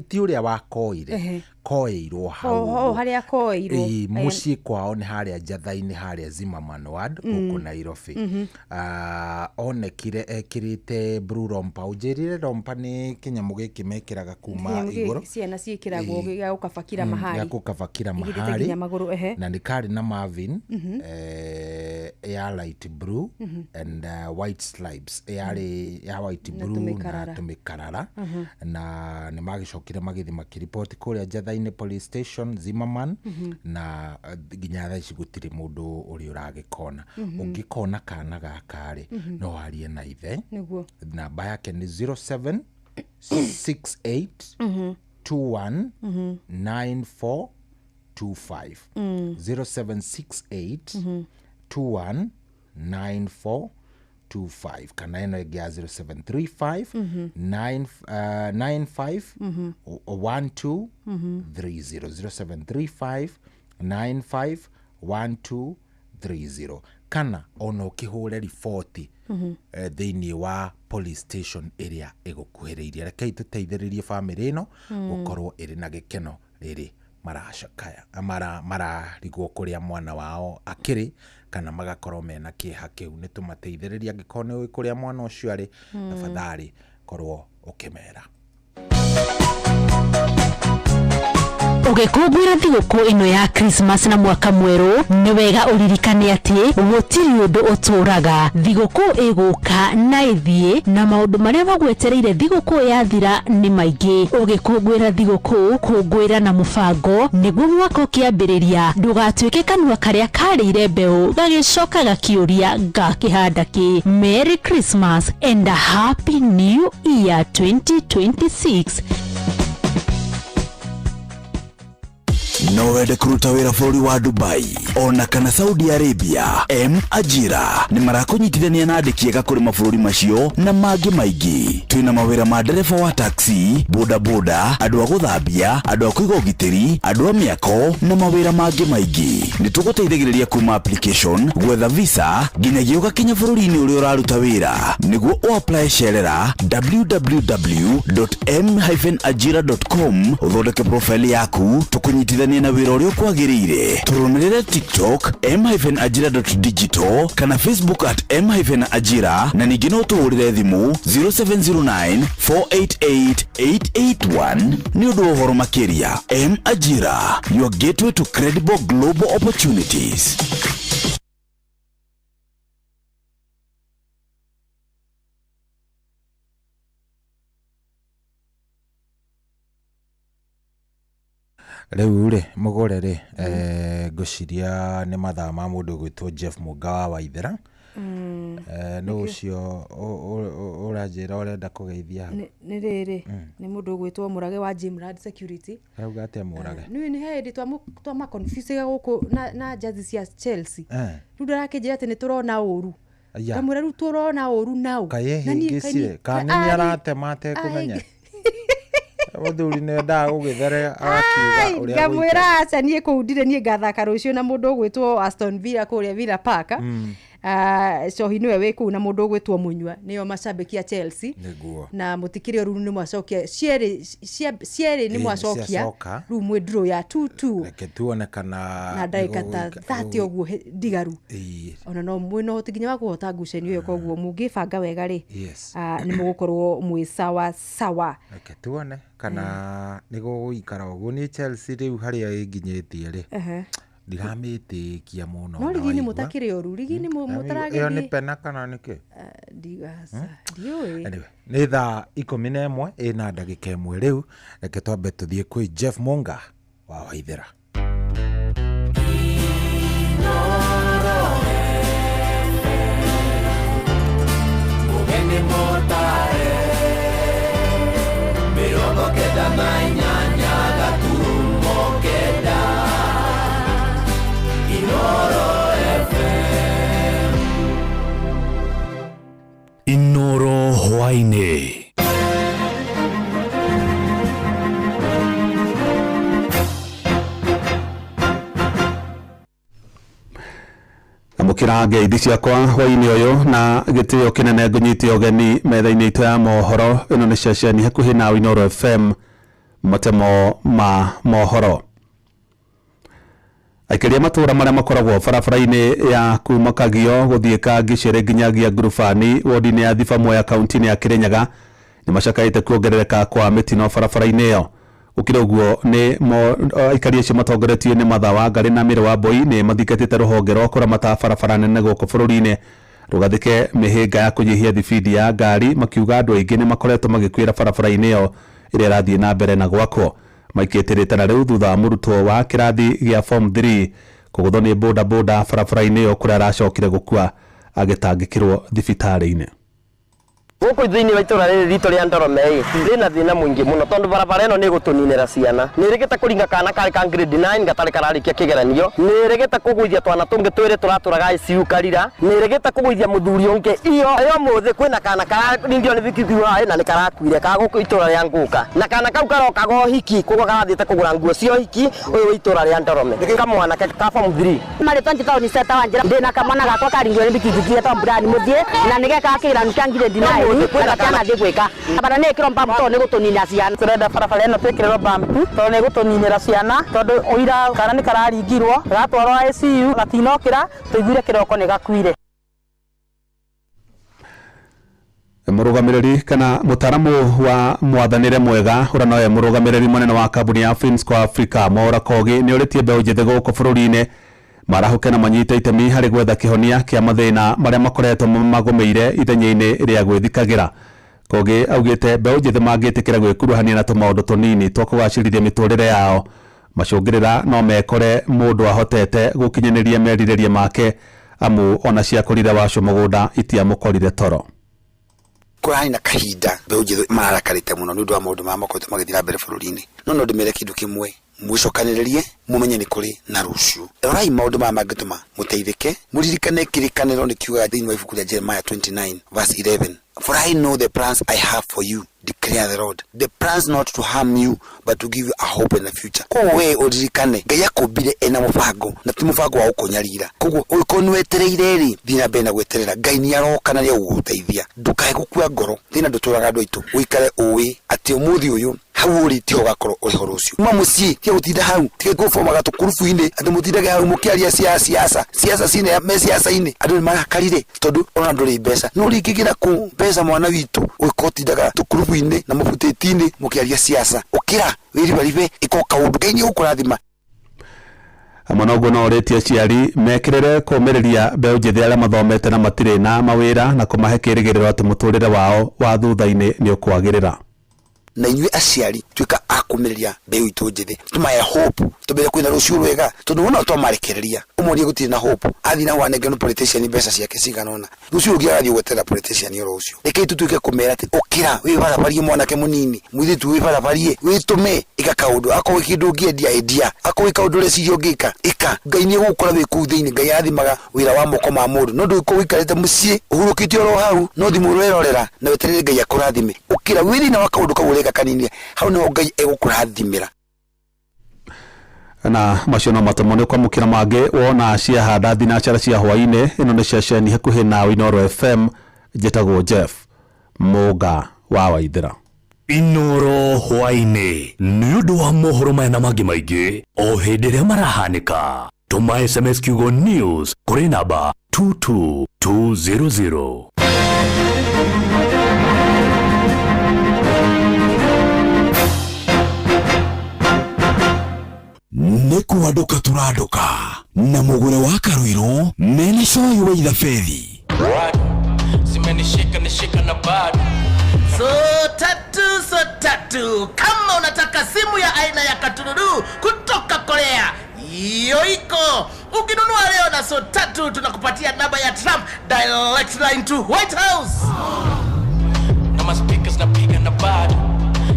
ti uria wakoire koeirwo hau haria koeirwo muciĩ kwao nĩ haria Njatha-inĩ haria Zimmerman Ward gũkũ Nairobi. Onekire ekirite blue romper. Ũnjĩrire romper nĩ kĩnyamũ gĩkĩ mekĩraga kuma igũrũ, ciana ciĩkĩragwo gĩa gũkabakira mahari, ya gũkabakira mahari, na nĩ karĩ na Marvin ya light blue and white stripes ya white blue na tũmĩkarara, na nĩ magĩcokire magĩthi makĩripoti kũrĩa Njatha-inĩ police station Zimmerman, na nginya thaa ici gũtirĩ mũndũ ũrĩa ũragĩkona. Ũngĩkona kana gaka-rĩ no warie na ithe. Namba yake nĩ 0768 21 9425 0768 21 9425 kana eno ĩngĩ ya 0735 95 1230 0735 95 1230 kana ona ũkĩhũre riboti thĩinĩ wa police station ĩrĩa ĩgũkuhĩrĩirie. Rekei tũteithĩrĩrie bamĩrĩ ĩno gũkorwo ĩrĩ na gĩkeno rĩrĩ maracakaya mararigwo kũrĩa mwana wao akĩrĩ, kana magakorwo mena kĩeha kĩu. Nĩ tũmateithĩrĩria angĩkorwo nĩ ũĩ kũrĩa mwana ũcio arĩ, tafadhali korwo ũkĩmera. Ũgĩkũngũĩra thigũkũ ĩno ya Christmas na mwaka mwerũ, nĩ wega ũririkane atĩ gũtirĩ ũndũ ũtũraga. Thigũkũ ĩgũka na ĩthiĩ, na maũndũ marĩa magwetereire thigũkũ yathira nĩ maingĩ. Ũgĩkũngũĩra thigũkũ, kũngũĩra na mũbango nĩguo mwaka ũkĩambĩrĩria ndũgatuĩke kanua karĩa karĩire mbeũ gagĩcoka gakĩũria ngakĩhanda kĩ. Merry Christmas and a Happy New Year 2026. No wende kuruta wĩra bũrũri wa Dubai ona kana Saudi Arabia, Ajira nĩ marakũnyitithania na andĩki ega kũrĩ mabũrũri macio na mangĩ maingĩ. Twĩna mawĩra ma ndereba wa taxi, boda boda, andũ a gũthambia, andũ a kũiga ũgitĩri, andũ a mĩako na mawĩra mangĩ maingĩ. Nĩ tũgũteithagĩrĩria kuma application, gwetha visa nginyagia ũgakinya bũrũri-inĩ ũrĩa ũraruta wĩra. Nĩguo ũapply cerera www.m-ajira.com ũthondeke profile yaku, tũkũnyitithania na wĩra ũrĩa ũkwagĩrĩire. Tũrũmĩrĩre TikTok m-ajira.digital kana Facebook @m-ajira, na ningĩ no tũhũrĩre thimũ 0709 488 881 nĩ ũndũ wa ũhoro makĩria. M-Ajira, your gateway to credible global opportunities. Rĩu rĩ mũgore rĩ ngũciria nĩ mathaa ma mũndũ gwĩtwo Jeff Mũnga wa Waithera. No ũcio ũranjĩra ũrenda kũgeithia nĩ rĩrĩ nĩ mũndũ gwĩtwo Mũrage wa Jimrad Security. Rauga atĩa Mũrage? Nĩ hĩndĩ twa confuse gũkũ na jazi cia Chelsea. Rĩu ndarakĩnjĩra atĩ nĩ tũrona ũru. Kamũra rĩu tũrona ũru nao. Kayehingĩcire kana nĩ aratema atekũmenya. Mũthuri nĩ endaga gũgĩthere agakiuga ũrĩa ngamwĩra aca niĩ kũu ndirĩ niĩ ngathaka rũciũ na mũndũ ũgwĩtwo Aston Villa kũrĩa Villa Park. Cohi nĩwe wĩ kũu na mũndũ ũgwĩtwo Mũnyua, nĩo macambĩki a Chelsea. Na mũtikĩrĩ rũru nĩ mwacokia cierĩ nĩ mwacokia rĩu mwĩ draw ya 2-2. Reke tuone kana na ndagĩka ta 30 ũguo ndigaru. Ona no mwĩna ũhoti nginya wa kũhota ngucanio ĩyo, koguo mũngĩbanga wega rĩ nĩ mũgũkorwo mwĩ sawa sawa. Reke tuone kana nĩ gũgũikara ũguo. Nĩ Chelsea rĩu harĩa ĩnginyĩtie rĩ ndiramĩtĩkia mũno. No ligi nĩ mũtakĩrĩ oru, ligi nĩ mũtaragĩthiĩ. Ĩyo nĩ pena kana nĩkĩ? Ndigasa ndiũĩ. Anyway, nĩ thaa 11 ĩna ndagĩka ĩmwe rĩu. Reke twambe tũthiĩ kwĩ Jeff Mũnga wa Waithera. Mugeni motare mirongo kenda na inyanya gaturumo kenda Inoro FM. Inoro hwainĩ. Amũkĩra ngeithi ciakwa hwainĩ ũyũ na gĩtĩo kĩnene ngũnyitie ũgeni metha-inĩ itũ ya mohoro. Ĩno nĩ ceceni hakuhĩ na Inoro FM matemo ma mohoro. Aikaria matura maria makoragwo barabara-ini ya kuma Kagio guthie Kangicere nginyagia Ngurubani wodi-ini ya Thibamwe ya kaunti-ini ya Kirinyaga ni macakaite kuongerereka kwa mitino barabara-ini iyo. Ukira uguo ni aikaria acio matongoretio ni Martha Wangari na Mary Wambui ni mathikatite ruhonge rwa kuramata barabara nene guku bururi-ini rugathike mihinga ya kunyihia thibidi ya ngari, makiuga andu aingi ni makoretwo magikwira barabara-ini iyo iria irathie na mbere na gwakwo. Maikitirite na riu thutha murutwo wa kirathi gia form 3 kuguthwo ni boda barabara-ini iyo kuria aracokire gukua agitangikirwo thibitari-ini. Guku thiini wa itura riri ritu ria Ndoromei rina thina mwingi muno tondu barabara ino ni gutuninira ciana ni rigite kuringa kana kari ka grade 9 gatari kararikia kigeranio ni rigite kugwithia twana tungi twiri turaturaga ICU Karira ni rigite kugwithia muthuri ungi iyo muthi kwina kana karingio ni bikibiwa na ni karakwire ka guku itura ria Nguka na kana kau karoka go hiki kugo karathite kugura nguo cio hiki uyu itura ria Ndorome kamwana ka form 3 mari 20,000 seta wanjira ndina kamwana gakwa karingio ni bikibiwa tamburani muthie na nigeka kiranu kia grade 9 kwenda kana ndegweka abana ne kiro mbambu to ne gutunina ciana turenda barabara ino twikiriro mbambu to ne gutuninira ciana tondu uira kana ni kararingirwo gatwarwo ICU gatinokira tuiguire kiroko ne gakuire. Murugamiriri kana mutaramu wa mwathanire mwega ura noye murugamiriri munene wa kambuni ya Finsco Africa Maura Kogi ni uritie mbeu njithe guku bururi-ini marahuke na manyita itemi hari gwetha kihonia kia mathina maria makoretwo magumeire ithenya-ini ria gwithikagira. Kogi augite mbeu njithe mangitikira gwikuruhania na tumaundu tunini twa kugacirithia miturire yao macungirira no mekore mundu ahotete gukinyaniria meririria make amu ona ciakurire wacio mugunda itiamukorire toro. Kurani na kahinda mbeu njithe marakarite muno ni undu wa maundu ma makoretwo magithira mbere bururi-ini no ndimere kindu kimwe mwicokaniririe mumenye ni kuri na rucio rorai maundu ma mangituma muteithike muririkane kirikaniro ni kiuga thiini wa ibuku ria Jeremiah 29 verse 11 for I know the plans I have for you declare the Lord, the plans not to harm you but to give you a hope in the future. Kowe uririkane Ngai akumbire ena mubango na ti mubango wa ukonyarira koguo uko wetereire ri thina bena gweterera Ngai ni aroka na ria uguteithia ndukae gukua ngoro thina nduturaga andu aitu uikare uwi ati umuthi uyu hau uri ti ugakorwo uri ho rucio uma mucii ti gutinda hau ti gufomaga tukurubu-ini andu mutindage hau mukiaria siasa cine me siasa-ini andu ni marakarire tondu ona nduri mbeca no ringigira ku mbeca mwana witu uko tindaga tukurubu-ini na mabuteti-ini mukiaria siasa ukira wiribaribe ikoka undu Ngai ni ukurathima. Amanogo no retia ciari mekirire kumiriria mbeu njithi aria mathomete na matire na mawira na kumahe kirigiriro ati muturire wao wa thutha-ini ni ukwagirira. Na inyue aciari twika akumiriria mbeu itu njithi tumaye hope tubere kwina rucio rwega tondu wona twamarekereria umurie gutire na hope athi na wanenge no politician mbeca ciake ciganona rucio rugiathi gwetera politician yo rucio reke tutwike kumera ati ukira wi barabarie mwanake munini mwithitu wi barabarie witume ika kaundu akowe kindu ngiendia endia akowe kaundu recio ngika ika Ngai ni gukora wi ku thiini Ngai athimaga wira wa moko ma mundu no ndu iko wikarite mucii uhurukitio ro hau no thimu rwerorera na weterere Ngai akurathime ukira wiri na wakaundu kawureka kanini hau no Ngai egukurathimira. Na macio no matamone kwa mukira mage wona cia handa thinacara cia hwaine ino ni ceceni hakuhi na Inoro FM jetagwo Jeff Muga wa Waithira. Inoro hwaine ni undu wa mohoro maya na mangi maingi o hindi ria marahanika tuma SMS kiugo news kuri namba 22200. Nekuanduka turaduka na mugure wa Karuiro mene shoyi wa Ithafethi zimenishika nishika na bado so tatu kama unataka simu ya aina ya Katururu kutoka Korea hiyo iko ukinunua leo na so tatu tunakupatia namba ya Trump direct line to White House na maspikers na piga na bado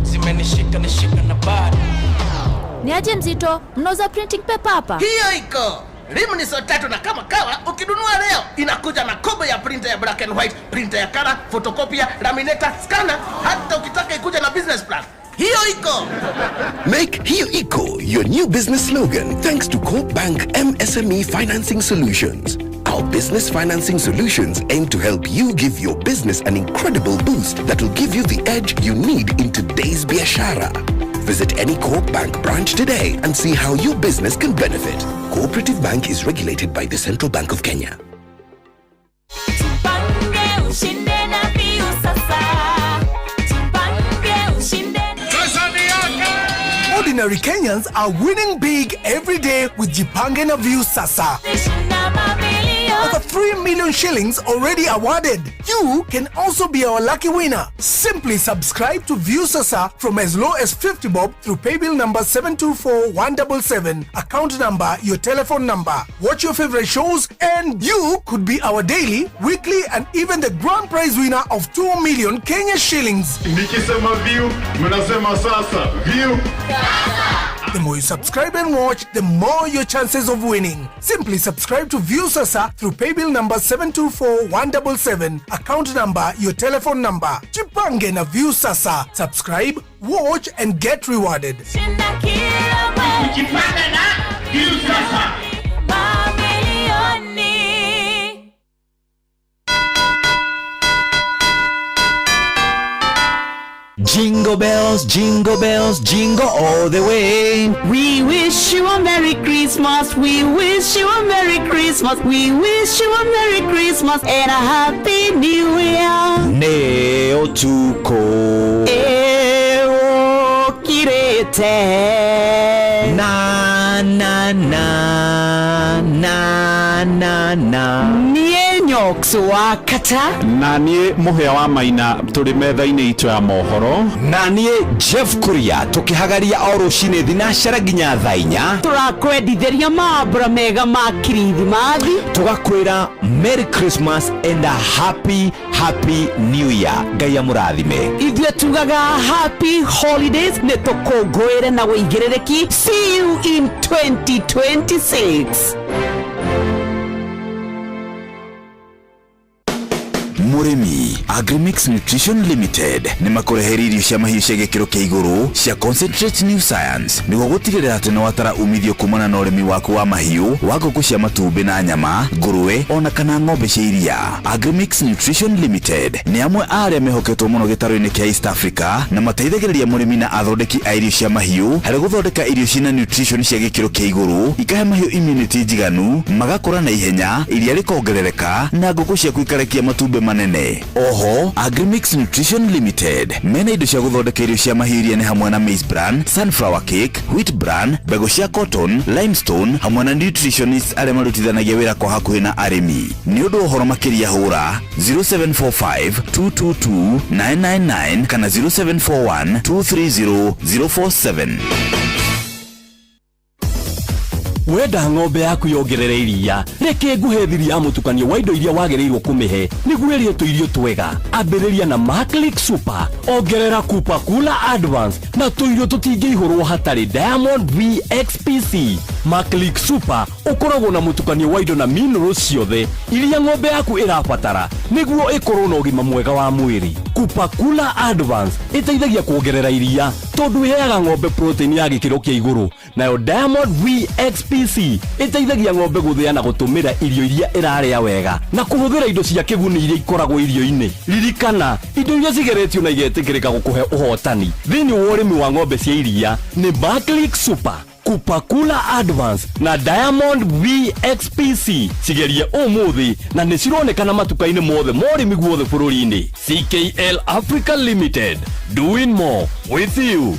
zimenishika nishika na bado. Ni aje mzito, mnauza printing paper hapa? Hiyo iko. Rimu ni so tatu na kama kawa ukinunua leo inakuja na kobo ya printer ya black and white, printer ya color, photocopy, laminator, scanner, hata ukitaka ikuja na business plan. Hiyo iko. Make Hiyo Iko your new business slogan thanks to Coop Bank MSME Financing Solutions. Our business financing solutions aim to help you give your business an incredible boost that will give you the edge you need in today's biashara. Visit any Coop Bank branch today and see how your business can benefit. Cooperative Bank is regulated by the Central Bank of Kenya. Ordinary Kenyans are winning big every day with Jipange na View Sasa. Over 3 million shillings already awarded. You can also be our lucky winner. Simply subscribe to View Sasa from as low as 50 bob through paybill number 724177, account number, your telephone number. Watch your favorite shows and you could be our daily, weekly and even the grand prize winner of 2 million Kenya shillings. Nikisema View, mnasema Sasa. View Sasa. The more you subscribe and watch, the more your chances of winning. Simply subscribe to View Sasa through paybill number 724177, account number, your telephone number. Jipange na View Sasa. Subscribe, watch and get rewarded. Jipange na View Sasa. Jingle bells, jingle bells, jingle all the way. We wish you a Merry Christmas. We wish you a Merry Christmas. We wish you a Merry Christmas and a Happy New Year. Neo tuko Eo kirete na na na na na na Nie nyokso wa kata na nie muhea wa maina turi metha-ini itu ya mohoro na nie Jeff Kuria tukihagaria o rucini thinashara nginya thaa 4 turakwendithĩria mambura mega ma kirithimathi tugakwira Merry Christmas and a Happy New Year. Ngai amurathime. Ithuĩ tugaga Happy Holidays nĩ tũkũngũĩre na wĩigĩrĩrĩki. See you in 2026. Murimi Agrimix Nutrition Limited ni makureheri irio cia mahiũ cia gĩkĩro kĩa igũrũ cia Concentrate New Science nĩguo gũtigĩrĩra atĩ nĩ watara umithio kumana na ũrĩmi waku wa mahiũ wa ngũkũ cia matumbĩ na nyama, ngũrũwe ona kana ng'ombe cia iria. Agrimix Nutrition Limited ni amwe arĩa mehoketwo mũno gĩtarũ-inĩ kĩa East Africa na mateithagĩrĩria mũrĩmi na athondeki a irio cia mahiũ harĩ gũthondeka irio cina nutrition cia gĩkĩro kĩa igũrũ ikahe mahiũ immunity njiganu, magakũra na ihenya, iria rĩkongerereka na ngũkũ cia kuikarekia matumbĩ manene. Oho, Agrimix Nutrition Limited mena indo cia gũthondeka irio cia mahiũ iria nĩ hamwe na maize bran, sunflower cake, wheat bran, mbegũ cia cotton, limestone hamwe na nutritionists arĩa marutithanagia wĩra kwa hakuhĩ na arĩmi. Nĩ ũndũ ũhoro makĩria hũra 0745 222 999 kana 0741 230 047. Wenda ng'ombe yaku yongerere iria, reke nguhe thiri ya mũtukanio wa indo iria wagĩrĩirwo kũmĩhe nĩguo ĩrĩe tũirio twega. Ambĩrĩria na Maclick Super, ongerera Kupa Kula Advance na tũirio tũtingĩihũrwo hatarĩ Diamond VXPC. Maclick Super ũkoragwo na mũtukanio wa indo na minerals ciothe iria ng'ombe yaku ĩrabatara nĩguo ĩkorwo na ũgima mwega wa mwĩrĩ. Kupa Kula Advance ĩteithagia kuongerera iria tondũ ĩheaga ng'ombe protein ya gĩkĩro kĩa igũrũ, nayo Diamond VXPC ĩteithagia ng'ombe gũthĩa na gũtũmĩra irio iria ĩrarĩa wega na kũhũthĩra indo cia kĩguni iria ikoragwo irio-inĩ. Ririkana, indo iria cigeretio na igetĩkĩrĩka gũkũhe ũhotani thĩinĩ wa ũrĩmi wa ng'ombe cia iria nĩ Maclick Super, Kupa Kula Advance na Diamond VXPC. Cigerie ũmũthĩ na nĩ cironekana matuka-inĩ mothe ma ũrĩmi guothe bũrũri-inĩ. CKL Africa Limited, doing more with you.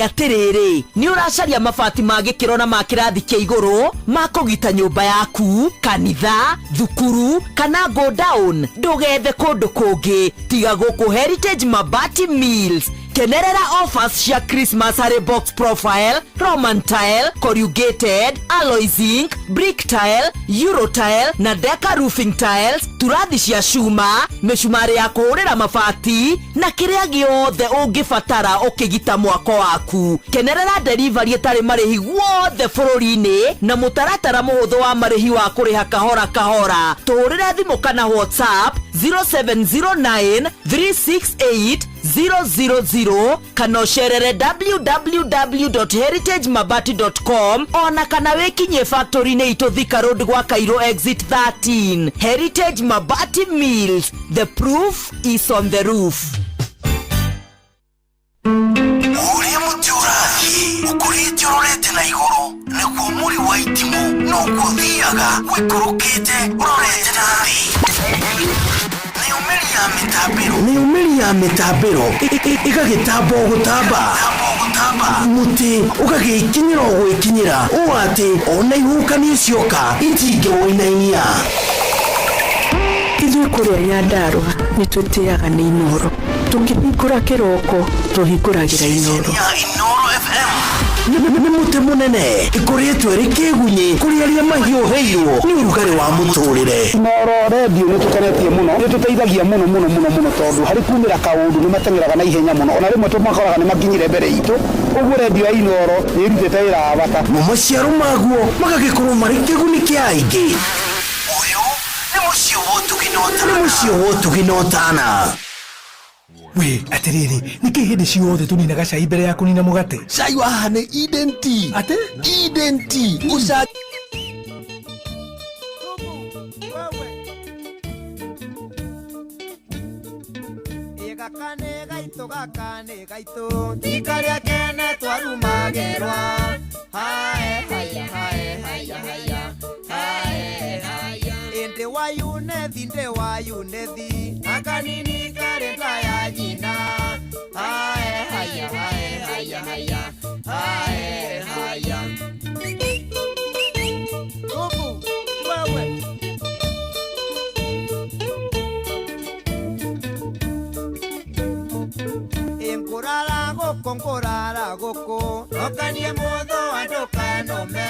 Atiriri, ni uracaria mabati ma gĩkĩro na ma kĩrathi kĩa igũrũ ma kũgita nyũmba yaku, kanitha, thukuru kana go down. Ndũgethe kũndũ kũngĩ tiga gũkũ Heritage Mabati Mills. Kenerera offers cia Christmas harĩ box profile, Roman tile, corrugated, alloy zinc, brick tile, euro tile na Deca roofing tiles, turathi cia cuma, mĩcumarĩ ya kũhũrĩra mabati na kĩrĩa gĩothe ũngĩbatara ũkĩgita mwako waku. Kenerera delivery ĩtarĩ marĩhi guothe bũrũri-inĩ na mũtaratara mũhũthũ wa marĩhi wa kũrĩha kahora kahora. Tũhũrĩre thimũ kana WhatsApp 0709 368 000 kana ũcerere www.heritagemabati.com ona kana wĩkinyie factory-inĩ itũ Thika Road gwa Cairo exit 13. Heritage Mabati Mills, the proof is on the roof. ukurite urorete na iguru nikuo muri wa itimu nuko thiaga wikurukite urorete nathi ni umeli ya mitabiro ikagitambo gutamba muti ukagikinyira gwikinyira uwati ona ihuka nicioka itinge woinainia ithuĩ kũrĩa Nyandarua nĩ twĩtĩaga nĩ Inoro tũkĩhingũra kĩroko tũhingũragĩra Inoro nĩ mũtĩ mũnene ikoretwo rĩ kĩgunyi kũrĩ arĩa mahiũhĩirwo nĩ ũrugarĩ wa mũtũrĩre. Inoro redio nĩ tũkenetie mũno nĩ tũteithagia mũno tondũ harĩ kumĩra kaũndũ nĩ mateng'eraga na ihenya mũno ona rĩmwe tũmakoraga nĩ makinyire mbere itũ ũguo redio ya Inoro nĩ ĩrutĩte wĩra wa bata na maciaro maguo magagĩkorwo marĩ kĩguni kĩa aingĩ. Nĩ mũciĩ wotũginotana. We, atiriri, niki hindi ciothe tuninaga cai mbere ya kunina mugate? Cai wa haha nĩ Eden Tea. Ate? Eden Tea. Uca gaka nĩ gaitũ tika rĩa kene twarumagerwa hae haya hae haya haya hae haya ende wa yunethi nde wa yunethi akanini karenda ya nyina hae haya hae haya haya hae haya Ubu wewe ngorara goko okanie motho andokanome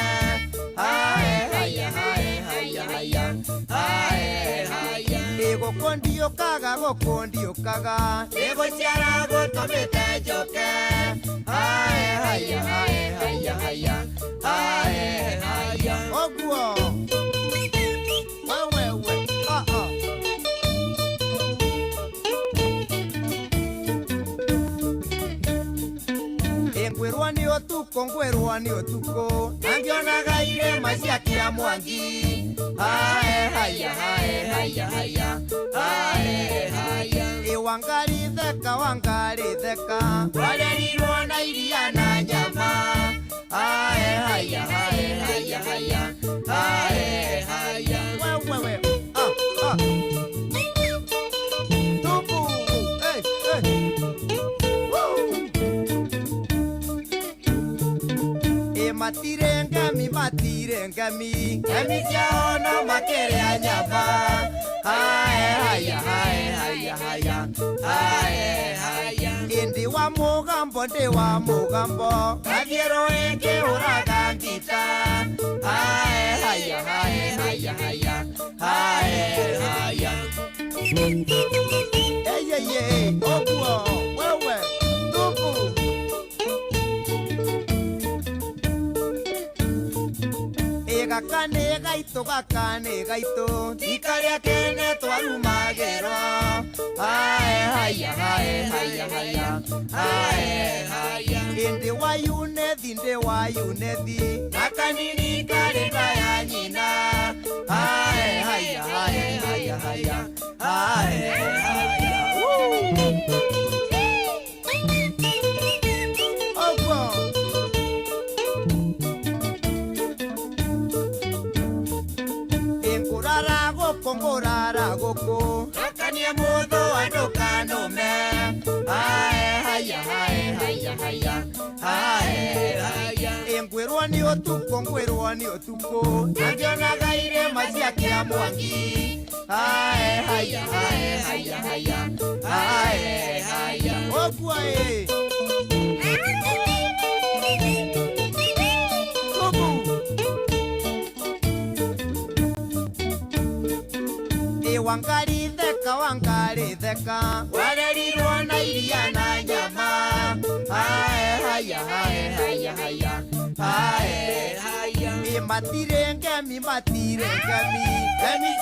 hae haya hae haya haya hae haya ego kondio kaga ego ciara gotomete njoke hae haya hae haya haya hae haya oguo wewe ngwerwa ni otuko nangionaga irema ciakia mwangi hae haya hae haya haya hae haya wangari theka warerirwo na iria na nyama hae haya hae haya haya hae haya wewe tupu matirengami ciao no makerea nyama hae haya hae haya haya hae haya indi wa mugambo athiero eke uraga ngita hae haya hae haya haya hae haya eye oguo wewe tupu gaka nĩ gaitũ tika rĩa kene twarumagerwa hae haya hae haya haya hae haya indi wa yunethi akanini karenda ya nyina hae haya hae haya haya hae haya ngorara goko akanie motho andokanome hae haya hae haya haya hae haya ngwerwa ni otuko nangionaga irema ciakia mwangi hae haya hae haya haya hae haya oguo wangari theka warerirwo na iria na nyama hae haya hae haya haya hae haya matirengami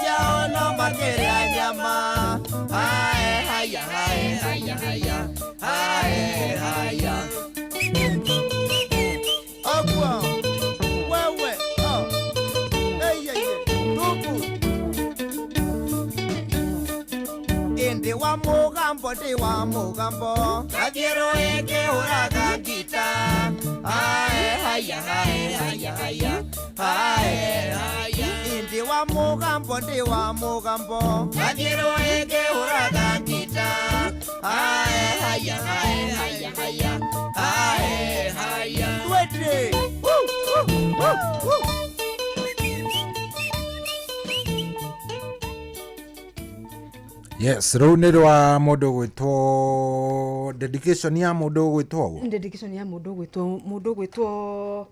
ciao no makerea nyama hae haya hae haya haya hae haya oguo wewe ndi wa mugambo athiero eke uraga ngita haya haya haya ndi wa mugambo gathiro ege uraga ngita haya haya haya haya haya haya twende Yes, rau nä rwa må ndå gwä two dedication ya må ndå gwä two dedication ya må ndå gwä two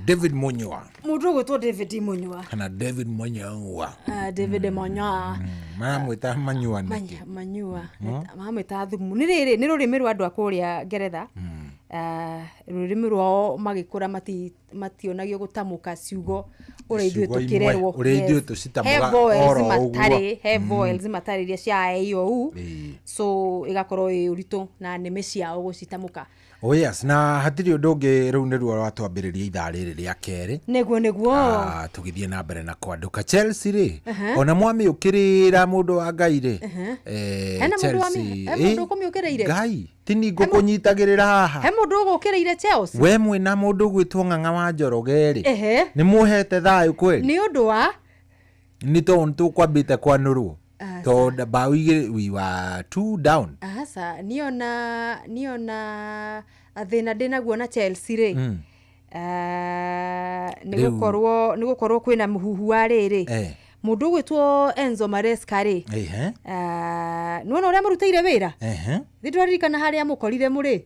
David Munywa må ndå gwä two David Munywa kana David Munywa David Munywa maramwä ta Manyua Manyua maramwä ta thumu nä rä rä nä rå rä mä rwa andå a kå rä a Ngeretha rå rä mä rwao magä kå ra mationagio gå tamå ka ciugo å rä ithuä tå kä rerwo he vowels matarä iria cia iou so igakorwo ä å ritå na neme ciao gå citamå ka Oh yes, na hatirĩ ũndũ ũngĩ rĩu nĩruo rwatwambĩrĩria ithaa rĩrĩ rĩa kerĩ nĩguo tũgĩthiĩ na mbere na kwandũka Chelsea rĩ ona mwamĩũkĩrĩra mũndũ wa Ngai rĩ Chelsea Ngai tini ngũkũnyitagĩrĩra haha he mũndũ ũgũkĩrĩire Chelsea we mwĩna mũndũ gwĩtwo Ng'ang'a wa Njoroge rĩ nĩ mũhete thayũ kweli nĩ ũndũ wa nĩ tondũ tũkwambĩte kwanũrwo tondũ bao igĩrĩ we were 2 down niona thĩna ndĩnaguo na Chelsea rĩ nĩ gũkorwo kwĩna mũhuhu wa rĩrĩ mũndũ gwĩtwo Enzo Maresca rĩ nĩwona ũrĩa mũrutĩire wĩra ndĩraririkana harĩa mũkorire mũrĩ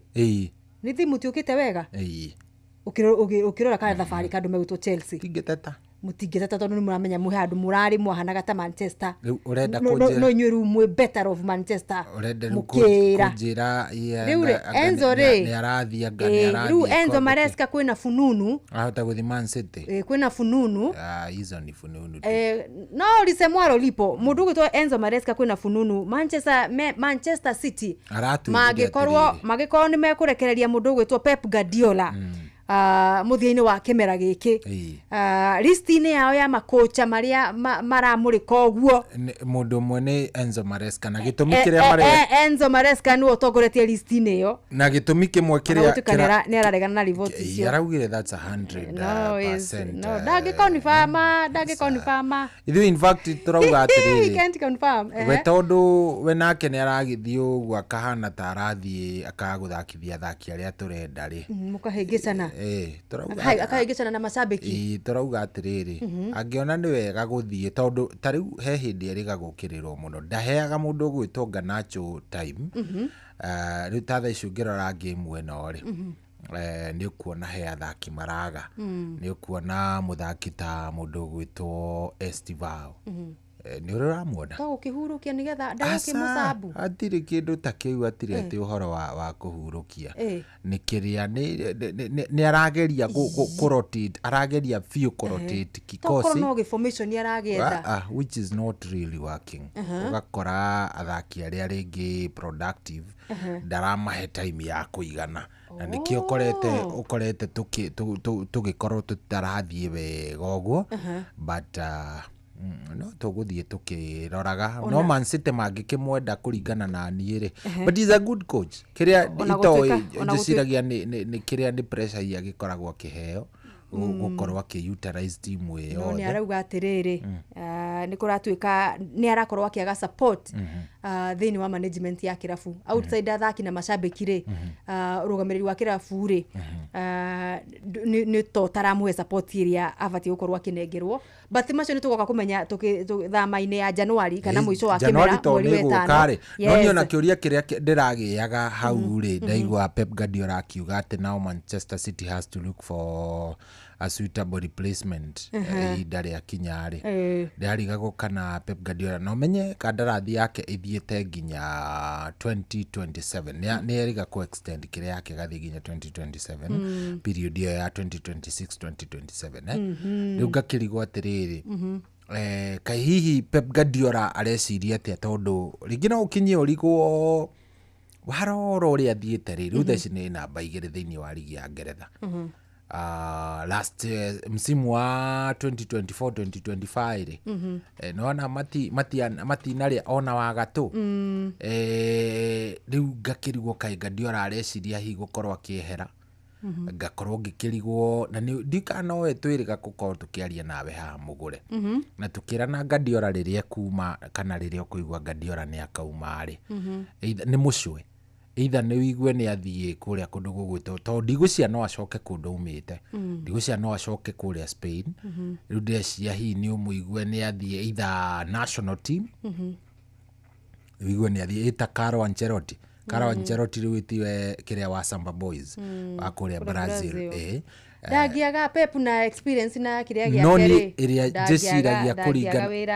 nĩ thimu tiũkĩte wega ũkĩrora kana thabarĩ kandũ megwĩtwo Chelsea mutingĩteta tondũ nĩ mũramenya mũhe andũ mũrarĩ mwahanaga ta Manchester no inyuĩ rĩu mwĩ better of Manchester mũkĩra rĩu rĩ Enzo rĩ rĩu Enzo Maresca kwĩna fununu ahota gũthi Man City kwĩna fununu hizo ni fununu no lisemwaro lipo mũndũ gwĩtwo Enzo Maresca kwĩna fununu Manchester City magĩkorwo nĩ mekũrekereria mũndũ gwĩtwo Pep Guardiola muthia-inĩ wa kĩmera gĩkĩ list-inĩ yao ya makocha marĩa maramũrĩka ũguo mũndũ ũmwe nĩ Enzo Maresca na gĩtũmi kĩrĩa Enzo Maresca nĩwe ũtongoretie list-inĩ ĩyo na gĩtũmi kĩmwe kĩrĩa nĩ araregana na report icio araugire that's 100% no ndangĩconfirm ithuĩ in fact tũrauga atĩrĩrĩ can't confirm we tondũ we nake nĩ aragĩthiĩ ũguo akahana ta arathiĩ akagũthakithia athaki arĩa tũrenda rĩ mũkahĩngĩcana akahĩngĩcana na macambĩki tũrauga atĩrĩrĩ angĩona nĩ wega gũthiĩ tondũ ta rĩu he hĩndĩ erĩga gũkĩrĩrwo mũno ndaheaga mũndũ gwĩtwo Garnacho time rĩu ta thaa icio ngĩrora game ĩno rĩ nĩ ũkuona he athaki maraga nĩ ũkuona mũthaki ta mũndũ gwĩtwo Estivao nĩ ũrĩa ũramuona gũkĩhurũkia nĩgetha ndagũkĩmũcambu hatirĩ kĩndũ ta kĩu hatirĩ atĩ ũhoro wa kũhurũkia nĩ kĩrĩa nĩ arageria kũrotate arageria biũ kũrotate kikosi no formation aragetha which is not really working ũgakora athaki arĩa rĩngĩ productive ndaramahe time ya kũigana na nĩkĩo ũkorete tũgĩkorwo tũtarathiĩ wega ũguo but no tũgũthiĩ tũkĩroraga no Man City mangĩkĩmwenda kũringana na niĩ rĩ but he's a good coach kĩrĩa itoĩ njĩciragia nĩ kĩrĩa nĩ pressure ya gĩkoragwo kĩheo gũkorwo akĩ-utilize timu ĩyo no nĩ arauga atĩrĩrĩ nĩ kũratuĩka nĩ arakorwo akĩaga support thĩinĩ wa management ya kĩrabu outside athaki na macambĩki rĩ ũrũgamĩrĩri wa kĩrabu rĩ nĩ to taramũhe support ĩrĩa abatiĩ gũkorwo akĩnengerwo but macio nĩ tũgoka kũmenya thama-inĩ ya Januari kana mũico wa kĩmera mweri wetano no niĩ ona kĩũria kĩrĩa ndĩragĩaga hau rĩ ndaigua Pep Guardiola akiuga atĩ now Manchester City has to look for a suitable replacement ihinda rĩa kinya rĩ ndĩrarigagwo kana Pep Guardiola no menye kandarathi yake ĩthiĩte nginya 2027 nĩ eriga kũ extend kĩrĩa yake gathiĩ nginya 2027 period ĩyo ya 2026-2027 rĩu ngakĩrigwo atĩrĩrĩ kaĩ hihi Pep Guardiola areciria atĩa tondũ rĩngĩ no ũkinyie ũrigwo warora ũrĩa athiĩte rĩ rĩu theci nĩ namba 2 thĩinĩ wa ligi ya Ngeretha last msimu wa 2024-2025 naona matinarĩa ona wa gatũ rĩu ngakĩrigwo kaĩ Guardiola areciria hihi gũkorwo akĩehera ngakorwo ngikirigwo na ndikano we twirika gukorwo tukiaria nawe haha mugure na tukirana Guardiola riria kuma kana riria kuigwa Guardiola ni akauma ri ni mucwe either ni wigue ni athie kuria kundu gugwito to ndigucia no acoke kundu umite ndigucia no acoke kuria Spain riu ndeciria hi ni umuigue ni athie either national team wigue ni athie eta Carlo Ancelotti riu itiwe kiria wa Samba Boys wa kuria Brazil ndagiaga Pep na experience na kiria gia no ni iria jeciragia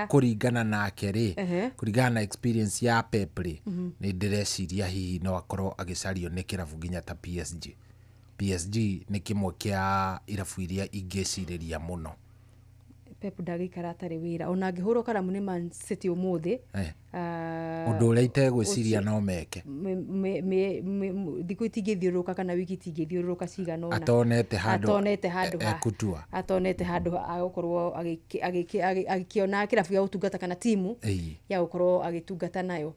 kuringana nake ri kuringana na experience ya Pep ri ni ndireciria hihi no akorwo agicario ni kirabu nginya ta PSG ni kimwe kia irabu iria ingeciriria muno Pep ndagikara atari wira ona ngihurwo karamu ni Man City umuthi undu uria itegwiciria no meke thiku itingithiuruka kana wiki itingithiuruka cigana ona atonete handu agukorwo agikiona kirabu ya utungata kana timu ya gukorwo agitungata nayo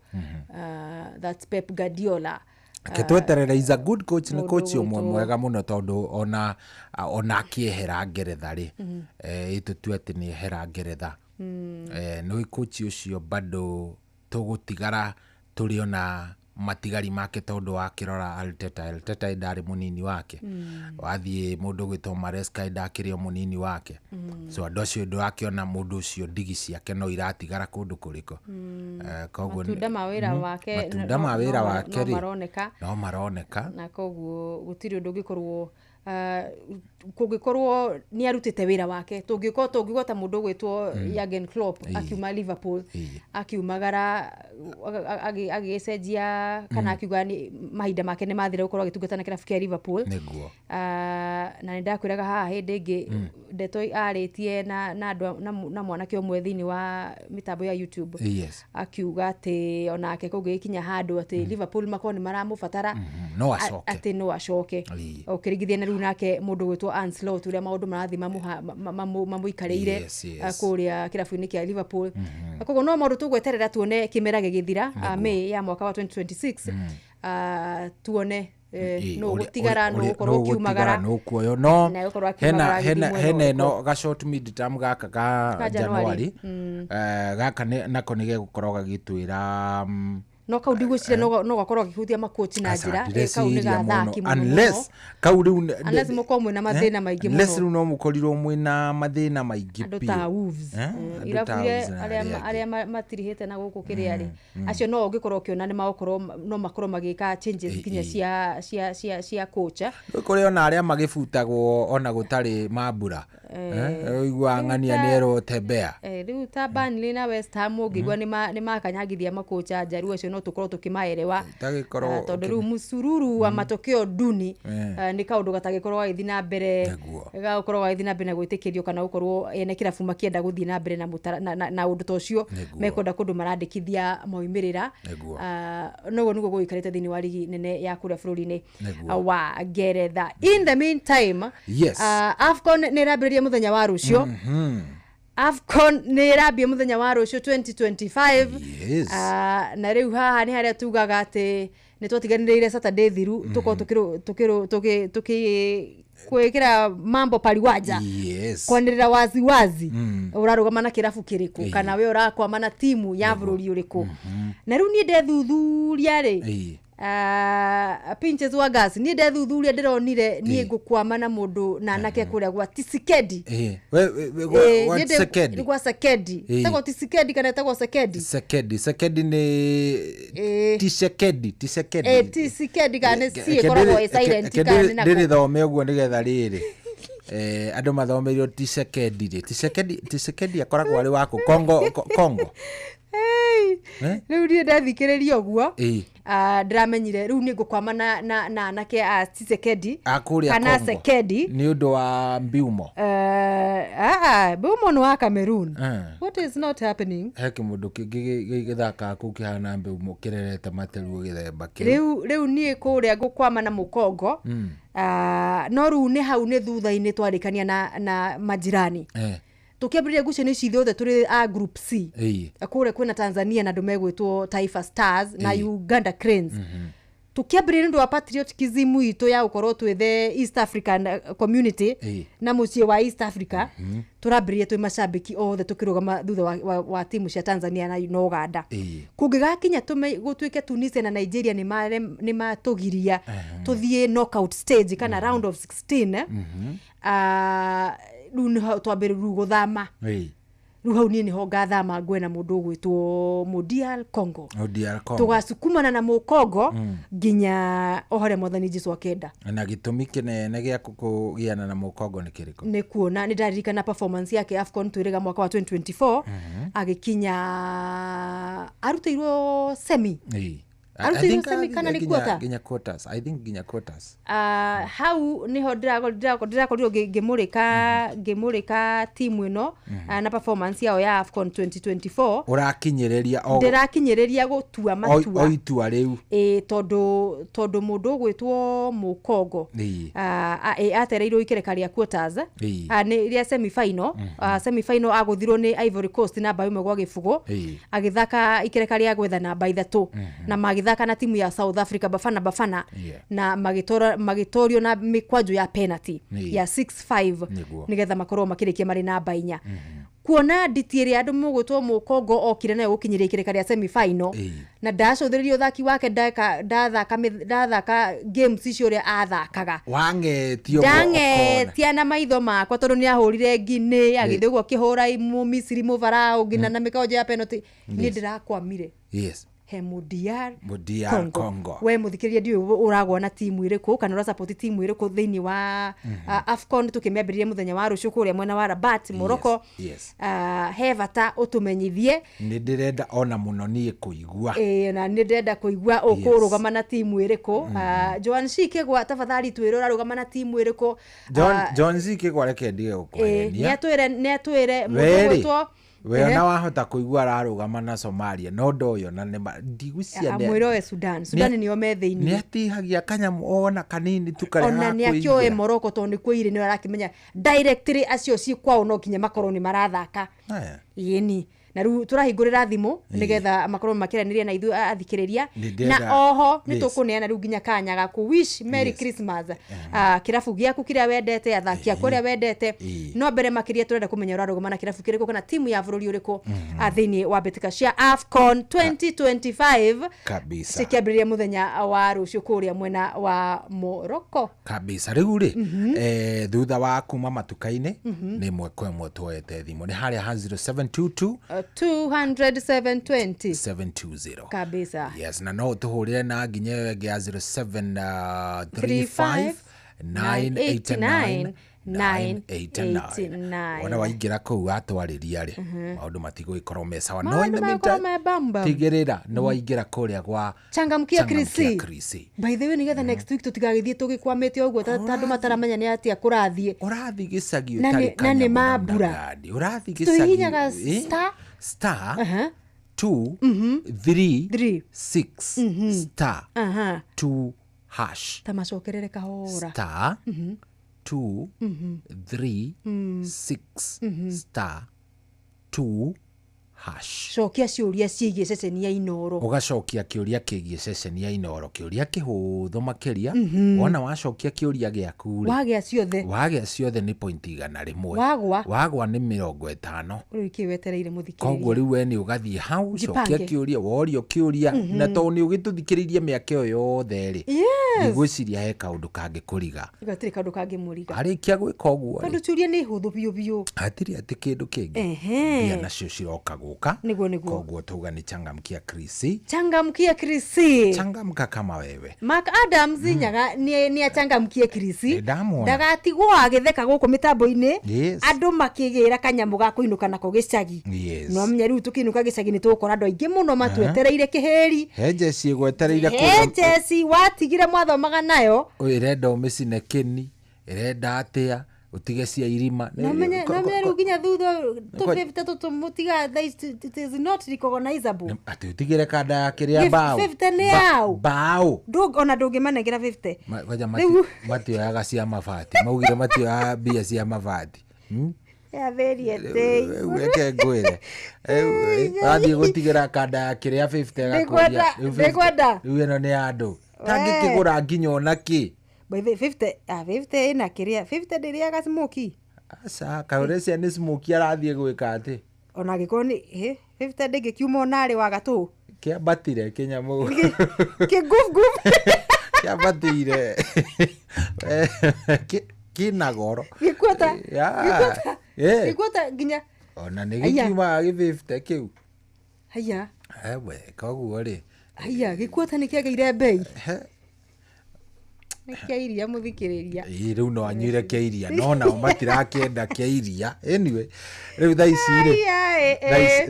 that's Pep Guardiola Ketweterera is a good coach ni coach umwe mwega muno tondu ona akiehera Ngeretha ri itutue ati ni ehera Ngeretha no coach ucio bado tugutigara turi ona matigari make tondu akirora Arteta ndari munini wake wathie mundu gwitwo Maresca ndakirio munini wake so andu acio ndu akiona mundu ucio ndigi ciake no iratigara kundu kuriko koguo matunda mawira wake no maroneka na koguo gutiri undu ngikorwo kungikorwo ni arutite wira wake tungigwa ta mundu gwitwo Jurgen Klopp akiuma Liverpool akiumagara agicenjia kana akiuga ni mahinda make ni mathire gukorwo agitungata na kirabu kia Liverpool na ndakwiraga haha hindi ingi ndeto aritie na mwanake umwe thini wa mitambo ya YouTube akiuga ati onake kugikinya handu ati Liverpool makoni maramubatara no acoke ukirigithia na riu nake mundu gwitwo Ancelotti uria maundu marathi mamuikariire kuria kirabu-ini kia Liverpool koguo no maundu tugweterera tuone kimera gigithira May ya mwaka wa 2026 tuone no gutigara no gukorwo kiumagara no kuoyo no hena no ga short mid term gaka ka January gaka nako nige gukorwo gagitwira no kau ndigwicire no gakorwo gihutia makochi na njira kau ni gathaki muno unless kau riu unless muko mwina mathina maingi muno unless riu no mukorirwo mwina mathina maingi pi ta Wolves irabuire aria matirihite na guku kiria ri acio no ungikorwo kiona ni magokorwo no makorwo magika changes kinya cia coach kuri ona aria magifutagwo ona gutari mambura igwa ngania nero tembea riu ta Burnley na West Ham ungigwa ni makanyagithia makocha njaru acio no tukorwo tukimaerewa tondu riu musururu wa matokeo duni ni kaundu gatagikorwo gathi na mbere gakorwo gathi na mbere na gwitikirio kana gukorwo ene kirabu makienda guthi na mbere na undu tocio mekonda kundu marandikithia moimirira nogo nugo guikarite thini wa ligi nene ya kuria bururi-ini wa Ngeretha. In the meantime AFCON ni rabiria muthenya wa rucio AFCON ni rabia muthenya wa rucio 2025 na riu haha ni haria tugaga ati ni twatiganire Saturday thiru kwikira mambo paliwaja kwanirira wazi urarugama na kirabu kiriku kana we urakwama na timu ya bururi uriku na riu ni ndethuthuria ri pinches wa gas ni ndethuthuria ndironire ni ngukwama na mundu na nake kuria gwa Tisikedi what Sekedi ni gwa Sekedi tago Tisikedi kana tago Sekedi ni Tisekedi Tisikedi kana si koragwo silent kana na ndiri thome uguo nigetha riri andu mathomerio Tisekedi akoragwo ari wako Kongo riu ni ndathikiriria uguo ndiramenyire riu ni ngukwama na nake Tisekedi kana Sekedi ni undu wa Mbiumo Mbiumo no wa Cameroon what is not happening heke mundu githaka ku kihana Mbiumo kirerete materu githemba kiri riu ni kuria ngukwama na Mukongo no riu ni hau ni thutha-ini twarikania na majirani tukiambiriria ngucanio ici ciothe turi a group C kure kwina Tanzania na ndu megwitwo Taifa Stars na Uganda Cranes tukiambirira ndu wa patriotism itu ya ukorwo twi the East African community na mucie wa East Africa turambiririe twi macambiki othe tukirugama thutha wa timu cia Tanzania na Uganda kungigakinya gutwike Tunisia na Nigeria ni matugiria tuthie knockout stage kana round of 16 riu twambiriru guthama riu hau nie niho ngathama ngwena mundu gwitwo Modial Congo tugacukumana na Mukongo nginya ohore Mwathani Jesu akenda na gitumi kinene gia kugiana na Mukongo ni kiriko ni kuona ni ndaririkana performance yake AFCON twiriga mwaka wa 2024 agikinya arutirwo semi I think ginya quarters. I think ginya quarters. How niho ndirakorirwo ngimurika timu ino na performance yao ya AFCON 2024 ndirakinyereria gutua matua oitua riu tondu mundu gwitwo Mukongo atereirwo ikereka ria quarters ni ria semi final aguthirwo ni Ivory Coast na bao imwe gwa gibugo agithaka ikereka ria gwethana by the two na magithaka na timu ya South Africa Bafana na magitorio na mikwanjo ya penalty ya 6-5 nigetha makorwo makirikia mari na bainya kuona nditiere andu mugutwo Mukongo okire nayo gukinyiria ikereka ria semi final na ndacothiririo thaki wake ndathaka games icio ria athakaga wangetia na maitho makwa tondu ni ahurire ngine agithugwo kihura Misiri Mufarao ngina na mikwanjo ya penalty ni ndirakwamire Modial Congo. We muthikiriria ndio uragwa na timu iriku kana ura support timu iriku thiini wa AFCON tukimembereria muthenya wa rucio kuria mwena wa Rabat Morocco. Hevata utumenyithie ni ndirenda ona muno ni kuigua na ni ndirenda kuigua ukurugama na timu iriku Joan Shikegwa tafadhali twire urarugama na timu iriku Joan Shikegwa reke ndige ukwenia ni atwire mutugutwo we na wahota kuigua ararugama na Somalia no ndoyo na ndigucia mwiro we Sudan ni ometheini ni atihagia kanyamu ona kanini tukare ona ni akioe Morocco tondu kwire ni arakimenya directly acio ci kwao no kinya makoroni marathaka yeni na ru turahingurira thimu nigetha makorwo makiraniria na ithu athikiriria na oho nitukuneana ru nginya kanya ga ku wish Merry Christmas kirafu giaku kiria wendete athaki akwa ria wendete no mbere makiria turenda kumenya urarugama na kirafu kiriko kana timu ya bururi uriko athini wa betika cia AFCON 2025 kabisa cikiambiriria muthenya wa rucio kuria mwena wa Morocco kabisa riu ri thutha wa kuma matukaini ni mweko emwe twoete thimu ni haria 0722 200-720 kabisa yes na no tuhurire na nginya wege ya 0735 989 wana waingira kuu atwariria ri maundu matigo ikorwo mesawa no imemita tigirira no waingira kuria gwa Changamkia Krisi by the way nigetha next week tutigagithie tugikwamete ogwo tandu mataramenya ni atia kurathie urathi gicagi utari kana ni mabura urathi gicagi star 2 3 6 star 2 hash tamacokerere kahora star 2 3 6 star 2 hash cokia ciuria ciigie ceceni ya Inoro ugacokia kiuria kiigie ceceni ya Inoro kiuria kihuthu makiria wona wacokia kiuria giaku wagea ciothe ni point igana rimwe wagwa ni 50 riu kiwetereire muthikiriria koguo riu we ni ugathie hau cokia kiuria worio kiuria na to ni ugituthikiriria miaka yo yothe ri ngwiciria he kaundu kangi kuriga igatiri kaundu kangi muriga arikia gwika uguo tondu ciuria ni huthu biu atiri ati kindu kingi ya nacio ciroka koguo tuga ni Changamkia Krisi changamka kama wewe Mark Adams nyaga ni achangamkie Krisi ndagatigwo agitheka guku mitambo-ini andu makigira kanyamu ga kuinuka nako gicagi no menya riu tukinuka gicagi ni tukora andu aingi muno matwetereire kiheri hejeci igwetereire hejeci watigire mwathomaga nayo irenda umicine kini irenda atia utige cia irima no menya ruginya thutha 250 tutumutiga it is not recognizable ati utigire kada ya kiria bao 50 ni yao bao ona ndungimanengera 50 kwaja matio ya gacia mabati maugire matio ya bia cia mabati ya very day weke ngwire athie gutigira kada ya kiria 50 gakuria ndekwenda riu eno ni andu tangikigura nginyo naki by the 50 ina kiria 50 ndiriaga smoky asa kauresi ni smoky arathie gwika ati ona gikoni 50 ndingikiuma nari wa gatu kia batire kinyamu ki guf kia batire kina goro gikwata ginya ona nigikiuma 50 kiu haya ewe koguo ri haya gikwata nikiageire bei nikiairia muthikiriria riu no anyuire kiairia no nao matirakienda kiairia anyway riu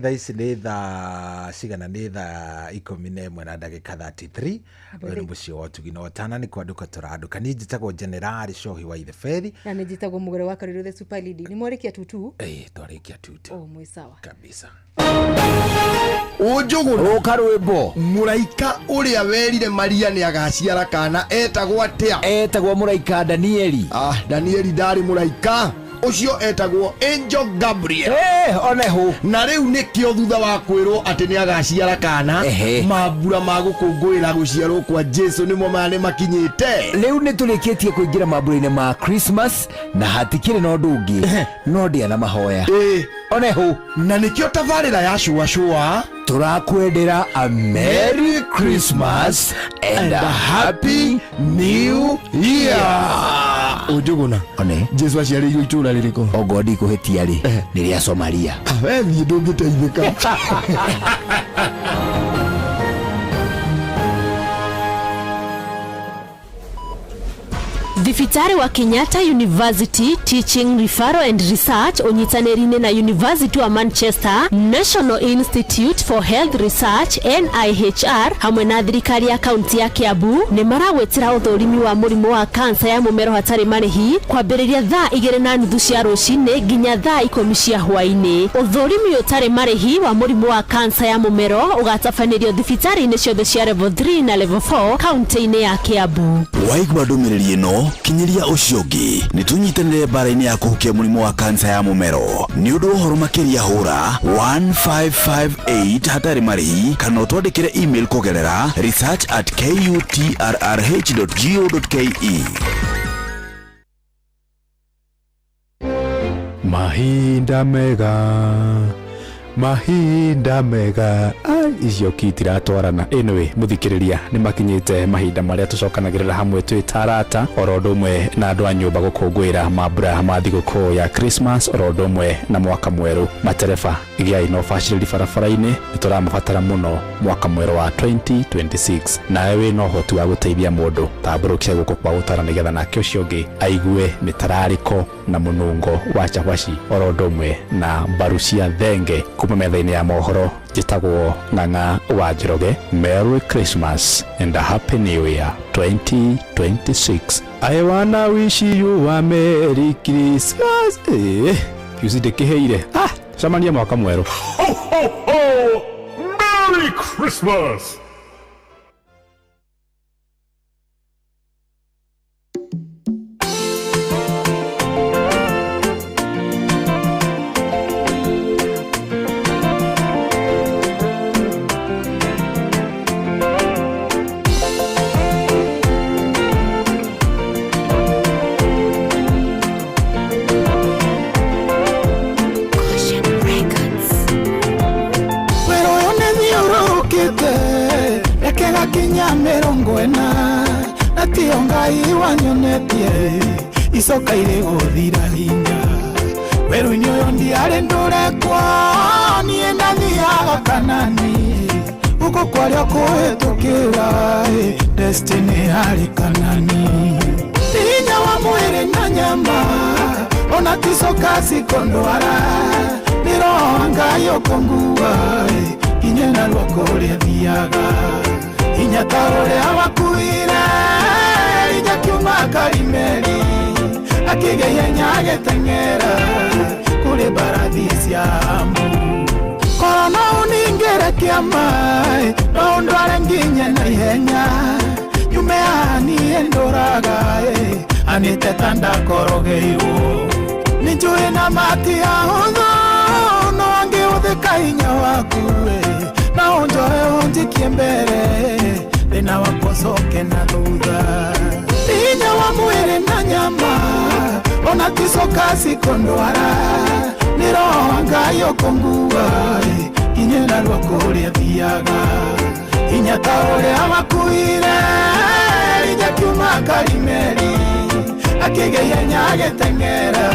thaisi ni thaa cigana ni thaa 11 na ndagika 33 ni mucio wotugi no tana ni kwanduka turaduka ni njitagwo General Shohi wa Ithefethi na ni njitagwo Mugore wa Kariru the Super Lead ni mwarikia tutu twarikia tutu mwe sawa kabisa Ujuguru Karwimbo muraika uria werire Maria ni agaciara kana etagwo atia etagwo muraika Danieli Danieli ndari muraika ucio etagwo Angel Gabriel onehu na riu nikio thutha wa kwirwo ati ni agaciara kana mambura magukungwira guciarwo kwa Jesu nimo mane makinyite riu ni tulikitie kuingira mambura-ini ma Christmas na hatikire no ndungi no ndia na mahoya onehu na nikio tabarira ya shua turakwendera a Merry Christmas and a Happy New Year. Ujuguna one Jesu aciarĩirwo itũra rĩrĩkũ ogodi kuhetia ri ni ria Somalia we thiĩ ndũngĩteithĩka Thibitari wa Kenyatta University Teaching Referral and Research unyitanĩri-inĩ na University wa Manchester, National Institute for Health Research NIHR hamwe na thirikari ya kaunti ya Kiambu nĩ maragwetera ũthũrimi wa mũrimũ wa kansa ya mũmero hatarĩ marĩhi kwambĩrĩria thaa 2:30 cia rũcinĩ nginya thaa 10 cia hwaĩ-inĩ. Ũthũrimi ũtarĩ marĩhi wa mũrimũ wa kansa ya mũmero ũgatabanĩrio thibitari-inĩ ciothe cia level 3 na level 4 kaunti-inĩ ya Kiambu. Waigua ndũmĩrĩri ĩno kinyiria ucio ũngĩ nĩ tunyitanĩre mbara-inĩ ya kũhukia mũrimũ wa kansa ya mũmero nĩ ũndũ ũhoro makĩria hũra 1558 hatarĩ marĩhi kana ũtwandĩkĩre email kũgerera research@kutrrh.go.ke. mahinda mega icio kitiratwarana anyway muthikiriria ni makinyite mahinda maria tucokanagirira hamwe twi tarata orodo mwe na andu a nyumba gukungwira mambura ma thigũkũ ya Christmas orodo mwe na mwaka mweru matereba igiai no bacĩrĩri barabara-inĩ nĩtũramabatara mũno mwaka mweru wa 2026 nawe wĩ no ũhoti wa gũteithia mũndũ tambũrũkia gũkũ kwa gũtara nĩgetha nake ũcio ũngĩ aigue mĩtararĩko na mũnungo wa cabaci orodo mwe na mbaru cia thenge kuma metha-inĩ ya mohoro njĩtagwo Ng'ang'a wa Njoroge. Merry Christmas and a Happy New Year 2026. I wanna wish you a Merry Christmas. Piusi ndĩkĩheire camania mwaka mweru. Ho ho ho! Merry Christmas! Ngai wanyonetie icoka ire guthira hinya weru-inĩ ũyũ ndiarĩ ndũrekwo niĩ ndathiaga Kanani gũkũ kwarĩa kũhĩtũkĩra destiny harĩ Kanani hinya wa mwĩrĩ na nyama ona ticoka cikondwara nĩ roho Ngai ũkũngua hinya na ruoko ũrĩa thiaga hinya ta ũrĩa wakuire kiuma Karimeli akĩgeithia agĩteng'era kũrĩ mbarathi cia Mbu korona uningĩre kĩama no ndware nginye na ihenya nyume niĩ ndũraga anĩte ta ndakorogeirwo nĩ njũĩ na matia hũthũ no angĩhũthĩka hinya waku na ũnjoe ũnjikie mbere thina wakocoke na thutha hinya wa mwĩrĩ na nyama ona ticoka cikondwara nĩ roho Ngai ũkũngua kinyĩra rwa kũrĩa thiaga hinya ta ũrĩa wakuire hinya kiuma Karimeli akĩgeia agĩteng'era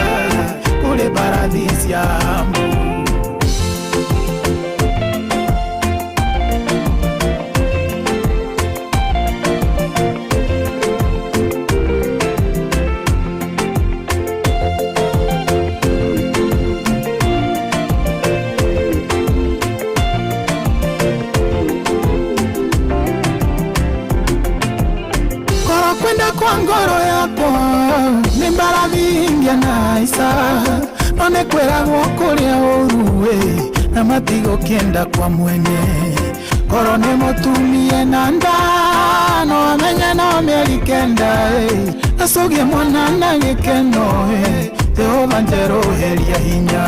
kũrĩ mbarathi cia Amu. Kwa ngoro yakwa nĩ mbarathi ingia na isa no nĩ kwĩragwo kũrĩa ũruĩ na matigũkĩenda kwa mwene koro nĩ mũtumie na nda no amenye no mĩeri kenda acũgie mwana na gĩkeno Jehova njerũheria hinya